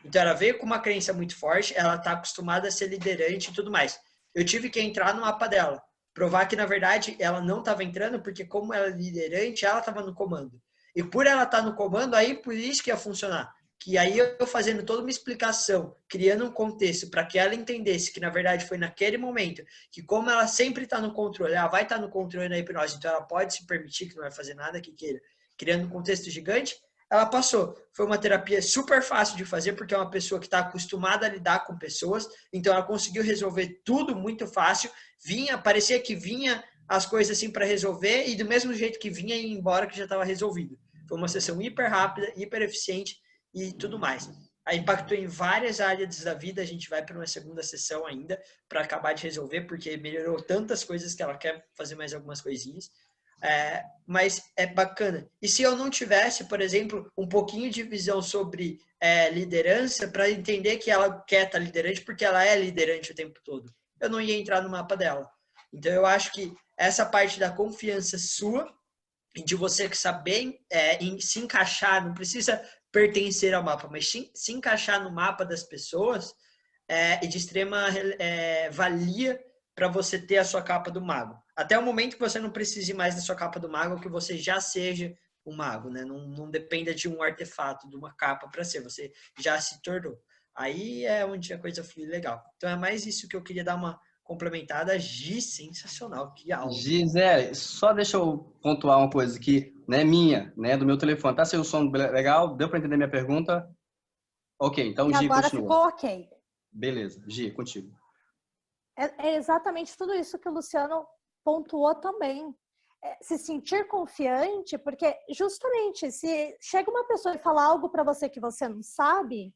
Então ela veio com uma crença muito forte, ela está acostumada a ser liderante e tudo mais. Eu tive que entrar no mapa dela, provar que na verdade ela não estava entrando, porque como ela é liderante, ela estava no comando. E por ela estar no comando, aí por isso que ia funcionar. Que aí eu fazendo toda uma explicação, criando um contexto para que ela entendesse que na verdade foi naquele momento, que como ela sempre está no controle, ela vai estar no controle na hipnose, então ela pode se permitir que não vai fazer nada que queira, criando um contexto gigante, ela passou. Foi uma terapia super fácil de fazer, porque é uma pessoa que está acostumada a lidar com pessoas, então ela conseguiu resolver tudo muito fácil, parecia que vinha as coisas assim para resolver, e do mesmo jeito que vinha, ia embora que já estava resolvido. Foi uma sessão hiper rápida, hiper eficiente, e tudo mais. Aí impactou em várias áreas da vida, a gente vai para uma segunda sessão ainda, para acabar de resolver, porque melhorou tantas coisas que ela quer fazer mais algumas coisinhas. Mas é bacana. E se eu não tivesse, por exemplo, um pouquinho de visão sobre liderança, para entender que ela quer estar liderante, porque ela é liderante o tempo todo, eu não ia entrar no mapa dela. Então eu acho que essa parte da confiança sua, de você saber se encaixar, não precisa pertencer ao mapa, mas se encaixar no mapa das pessoas é de extrema valia para você ter a sua capa do mago. Até o momento que você não precise mais da sua capa do mago, que você já seja um mago, né? Não dependa de um artefato, de uma capa para ser, você já se tornou. Aí é onde a coisa flui legal. Então é mais isso que eu queria dar uma complementada. Gi, sensacional, que aula. Gisele, só deixa eu pontuar uma coisa aqui, né, minha, né, do meu telefone. Tá sem o som legal? Deu para entender minha pergunta? Ok, então E Gi, agora continua. ficou ok. Beleza, Gi, contigo. É exatamente tudo isso que o Luciano pontuou também. Se sentir confiante, porque justamente se chega uma pessoa e fala algo para você que você não sabe,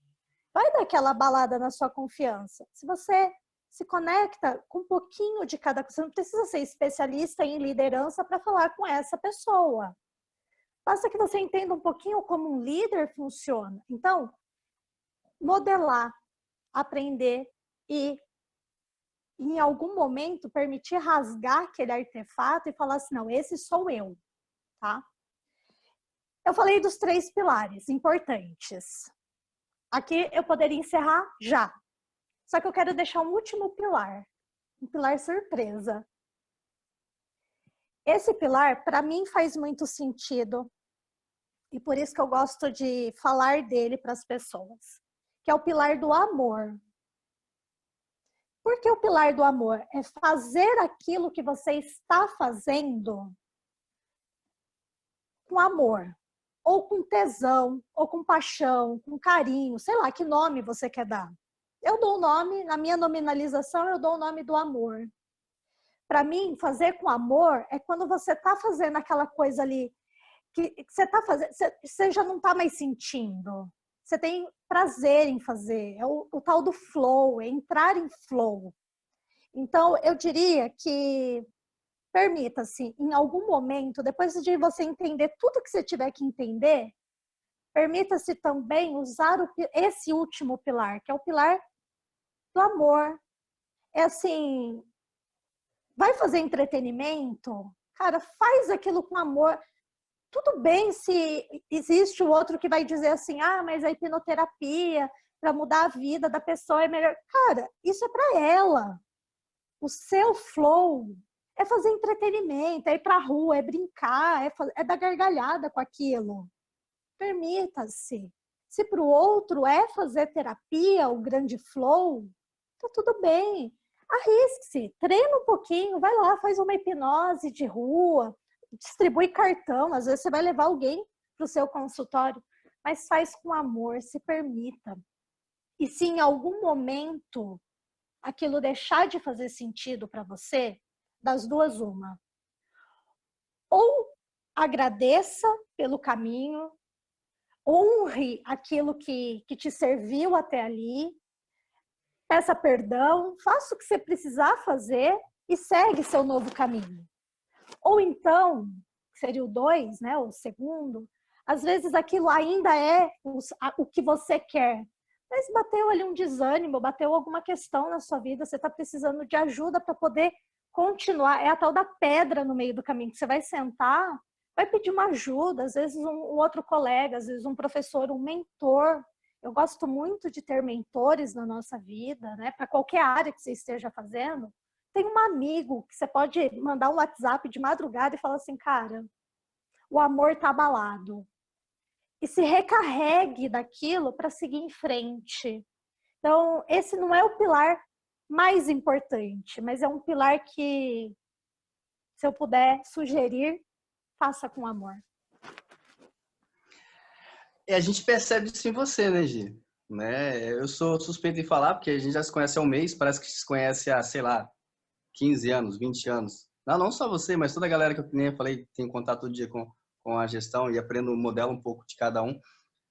vai dar aquela balada na sua confiança. Se você se conecta com um pouquinho de cada coisa, você não precisa ser especialista em liderança para falar com essa pessoa. Basta que você entenda um pouquinho como um líder funciona. Então, modelar, aprender e em algum momento permitir rasgar aquele artefato e falar assim, não, esse sou eu, tá? Eu falei dos 3 pilares importantes. aqui eu poderia encerrar já. Só que eu quero deixar um último pilar. Um pilar surpresa. Esse pilar, para mim, faz muito sentido. E por isso que eu gosto de falar dele para as pessoas. Que é o pilar do amor. Por que o pilar do amor? É fazer aquilo que você está fazendo com amor. Ou com tesão, ou com paixão, com carinho. Sei lá, que nome você quer dar. Eu dou o nome, na minha nominalização, eu dou o nome do amor. Para mim, fazer com amor é quando você está fazendo aquela coisa ali que você está fazendo, você já não está mais sentindo. Você tem prazer em fazer. É o tal do flow, é entrar em flow. Então, eu diria que permita-se, em algum momento, depois de você entender tudo que você tiver que entender, permita-se também usar esse último pilar, que é o pilar do amor. É assim, vai fazer entretenimento? Cara, faz aquilo com amor. Tudo bem se existe o outro que vai dizer assim, mas a hipnoterapia para mudar a vida da pessoa é melhor. Cara, isso é para ela. O seu flow é fazer entretenimento, é ir pra rua, é brincar, é dar gargalhada com aquilo. Permita-se. Se para o outro é fazer terapia, o grande flow, tá tudo bem. Arrisque-se, treina um pouquinho, vai lá, faz uma hipnose de rua, distribui cartão, às vezes você vai levar alguém para o seu consultório, mas faz com amor, se permita. E se em algum momento aquilo deixar de fazer sentido para você, das duas uma. Ou agradeça pelo caminho, honre aquilo que te serviu até ali, peça perdão, faça o que você precisar fazer e segue seu novo caminho. Ou então, seria o 2, né, o segundo, às vezes aquilo ainda é o que você quer, mas bateu ali um desânimo, bateu alguma questão na sua vida, você está precisando de ajuda para poder continuar, é a tal da pedra no meio do caminho, que você vai sentar, vai pedir uma ajuda, às vezes um outro colega, às vezes um professor, um mentor. Eu gosto muito de ter mentores na nossa vida, né, para qualquer área que você esteja fazendo. Tem um amigo que você pode mandar um WhatsApp de madrugada e falar assim, cara, o amor tá abalado. E se recarregue daquilo para seguir em frente. Então, esse não é o pilar mais importante, mas é um pilar que, se eu puder sugerir, faça com amor. E a gente percebe isso em você, né, Gi? Né? Eu sou suspeito em falar, porque a gente já se conhece há um mês, parece que se conhece há, sei lá, 15 anos, 20 anos. Não só você, mas toda a galera que eu nem falei, tem contato todo dia com a gestão e aprendo o modelo um pouco de cada um.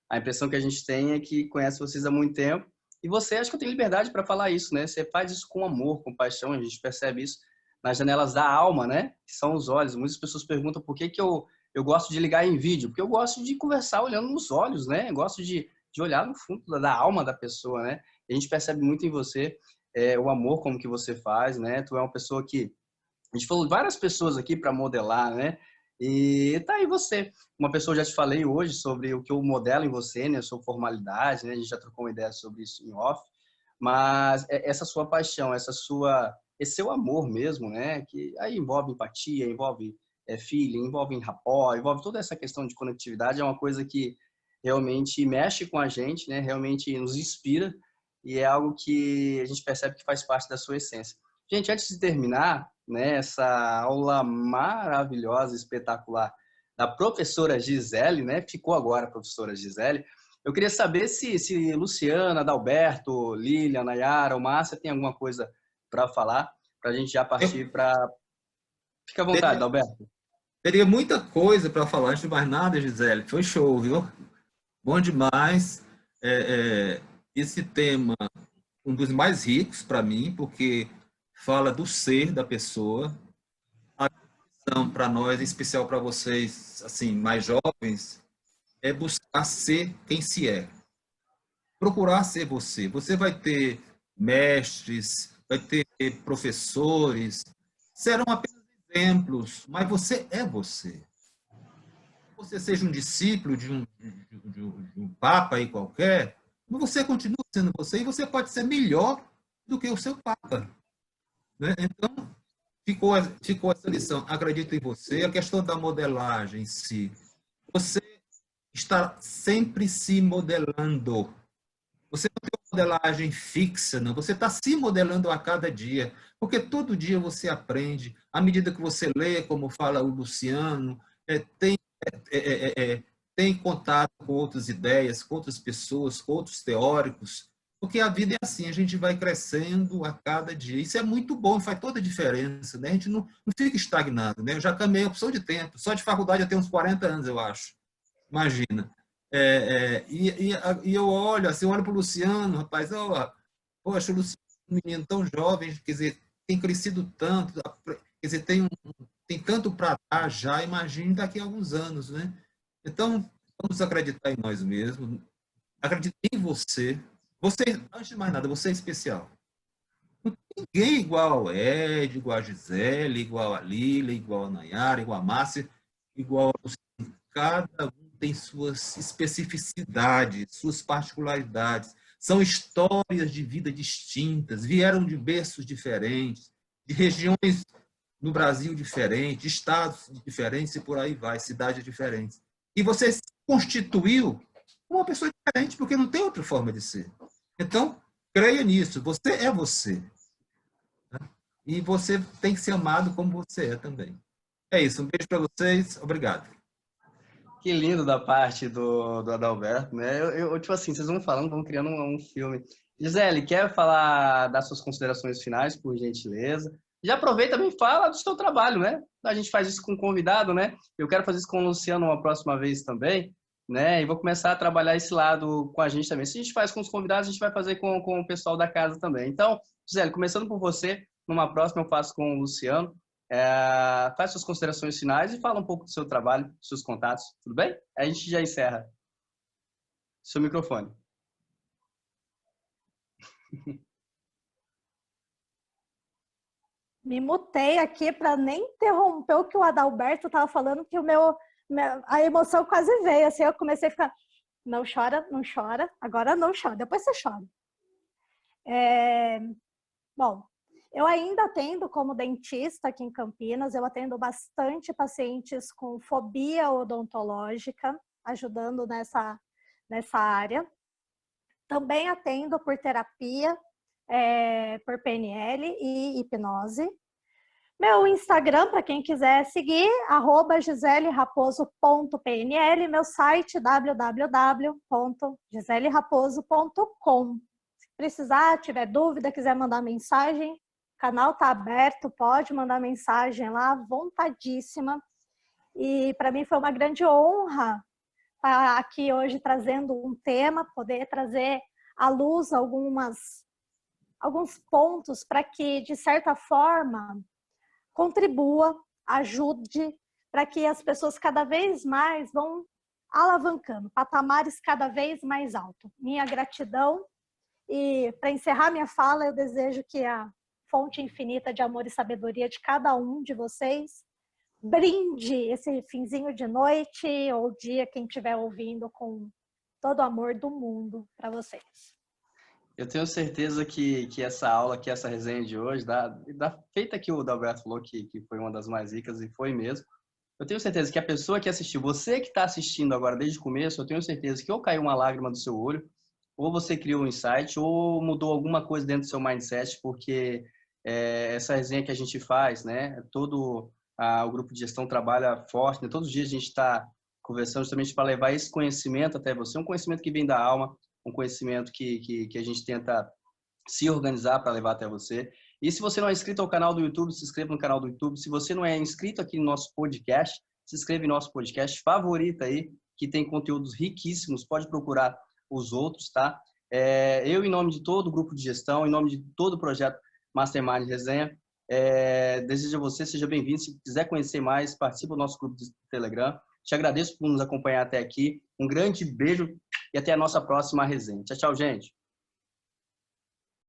A impressão que a gente tem é que conhece vocês há muito tempo. E você, acho que eu tenho liberdade para falar isso, né? Você faz isso com amor, com paixão, a gente percebe isso nas janelas da alma, né? Que são os olhos. Muitas pessoas perguntam por que eu gosto de ligar em vídeo. Porque eu gosto de conversar olhando nos olhos, né? Eu gosto de olhar no fundo da alma da pessoa, né? E a gente percebe muito em você o amor como que você faz, né? Tu é uma pessoa que... A gente falou de várias pessoas aqui para modelar, né? E tá aí você. Uma pessoa, já te falei hoje sobre o que eu modelo em você, né? A sua formalidade, né? A gente já trocou uma ideia sobre isso em off. Mas essa sua paixão, esse seu amor mesmo, né? Que aí envolve empatia, envolve feeling, envolve rapport, envolve toda essa questão de conectividade. É uma coisa que realmente mexe com a gente, né? Realmente nos inspira. E é algo que a gente percebe que faz parte da sua essência. Gente, antes de terminar, né, essa aula maravilhosa, espetacular da professora Gisele, né? Ficou agora a professora Gisele. Eu queria saber se Luciana, Adalberto, Lilian, Nayara ou Márcia tem alguma coisa para falar, para a gente já partir para... Fica à vontade, Adalberto. Teria muita coisa para falar, antes de mais nada, Gisele. Foi show, viu? Bom demais. Esse tema, um dos mais ricos para mim, porque fala do ser da pessoa. A questão para nós, em especial para vocês, assim, mais jovens, é buscar ser quem se é. Procurar ser você. Você vai ter mestres, vai ter professores, serão apenas exemplos, mas você é você. Você seja um discípulo de um papa aí qualquer, Você continua sendo você e você pode ser melhor do que o seu Papa. Né? Então, ficou essa lição. Acredito em você. A questão da modelagem em si. Você está sempre se modelando. Você não tem uma modelagem fixa, não. Você está se modelando a cada dia. Porque todo dia você aprende. À medida que você lê, como fala o Luciano, tem contato com outras ideias, com outras pessoas, com outros teóricos. Porque a vida é assim, a gente vai crescendo a cada dia. Isso é muito bom, faz toda a diferença. Né? A gente não fica estagnado. Né? Eu já caminhei a opção de tempo. Só de faculdade eu tenho uns 40 anos, eu acho. Imagina. E eu olho assim, olho para o Luciano, rapaz, poxa, o Luciano é um menino tão jovem, quer dizer, tem crescido tanto, quer dizer, tem tanto para dar já, imagine daqui a alguns anos, né? Então, vamos acreditar em nós mesmos, acreditar em você. Você, antes de mais nada, você é especial. Não tem ninguém igual ao Ed, igual a Gisele, igual a Lília, igual a Nayara, igual a Márcia, igual a Luciano. Cada um tem suas especificidades, suas particularidades. São histórias de vida distintas, vieram de berços diferentes, de regiões no Brasil diferentes, estados diferentes e por aí vai, cidades diferentes. E você se constituiu uma pessoa diferente, porque não tem outra forma de ser. Então, creia nisso, você é você. Né? E você tem que ser amado como você é também. É isso, um beijo para vocês, obrigado. Que lindo da parte do Adalberto, né? Tipo assim, vocês vão falando, vão criando um filme. Gisele, quer falar das suas considerações finais, por gentileza? Já aproveita também e fala do seu trabalho, né? A gente faz isso com convidado, né? Eu quero fazer isso com o Luciano uma próxima vez também, né? E vou começar a trabalhar esse lado com a gente também. Se a gente faz com os convidados, a gente vai fazer com o pessoal da casa também. Então, Gisele, começando por você, numa próxima eu faço com o Luciano. Faz suas considerações finais e fala um pouco do seu trabalho, dos seus contatos, tudo bem? A gente já encerra. Seu microfone. Me mutei aqui para nem interromper o que o Adalberto estava falando, que a emoção quase veio. Assim, eu comecei a ficar, não chora, não chora, agora não chora, depois você chora. Bom, eu ainda atendo como dentista aqui em Campinas, eu atendo bastante pacientes com fobia odontológica, ajudando nessa área. Também atendo por terapia, por PNL e hipnose. Meu Instagram, para quem quiser seguir, @giselleraposo.pnl, meu site www.giselleraposo.com. Se precisar, tiver dúvida, quiser mandar mensagem, o canal está aberto, pode mandar mensagem lá, vontadíssima. E para mim foi uma grande honra estar aqui hoje trazendo um tema, poder trazer à luz alguns pontos para que, de certa forma, contribua, ajude, para que as pessoas cada vez mais vão alavancando, patamares cada vez mais altos. Minha gratidão. E para encerrar minha fala, eu desejo que a fonte infinita de amor e sabedoria de cada um de vocês brinde esse finzinho de noite ou dia, quem estiver ouvindo, com todo o amor do mundo para vocês. Eu tenho certeza que essa aula, que essa resenha de hoje, feita que o Adalberto falou que foi uma das mais ricas, e foi mesmo, eu tenho certeza que a pessoa que assistiu, você que está assistindo agora desde o começo, eu tenho certeza que ou caiu uma lágrima do seu olho, ou você criou um insight, ou mudou alguma coisa dentro do seu mindset, porque essa resenha que a gente faz, né, todo o grupo de gestão trabalha forte, né, todos os dias a gente está conversando justamente para levar esse conhecimento até você, um conhecimento que vem da alma, um conhecimento que a gente tenta se organizar para levar até você. E se você não é inscrito ao canal do YouTube, se inscreva no canal do YouTube. Se você não é inscrito aqui no nosso podcast, se inscreve no nosso podcast favorito aí, que tem conteúdos riquíssimos, pode procurar os outros, tá? Eu, em nome de todo o grupo de gestão, em nome de todo o projeto Mastermind Resenha, desejo a você, seja bem-vindo. Se quiser conhecer mais, participe do nosso grupo de Telegram. Te agradeço por nos acompanhar até aqui. Um grande beijo e até a nossa próxima resenha. Tchau, tchau, gente.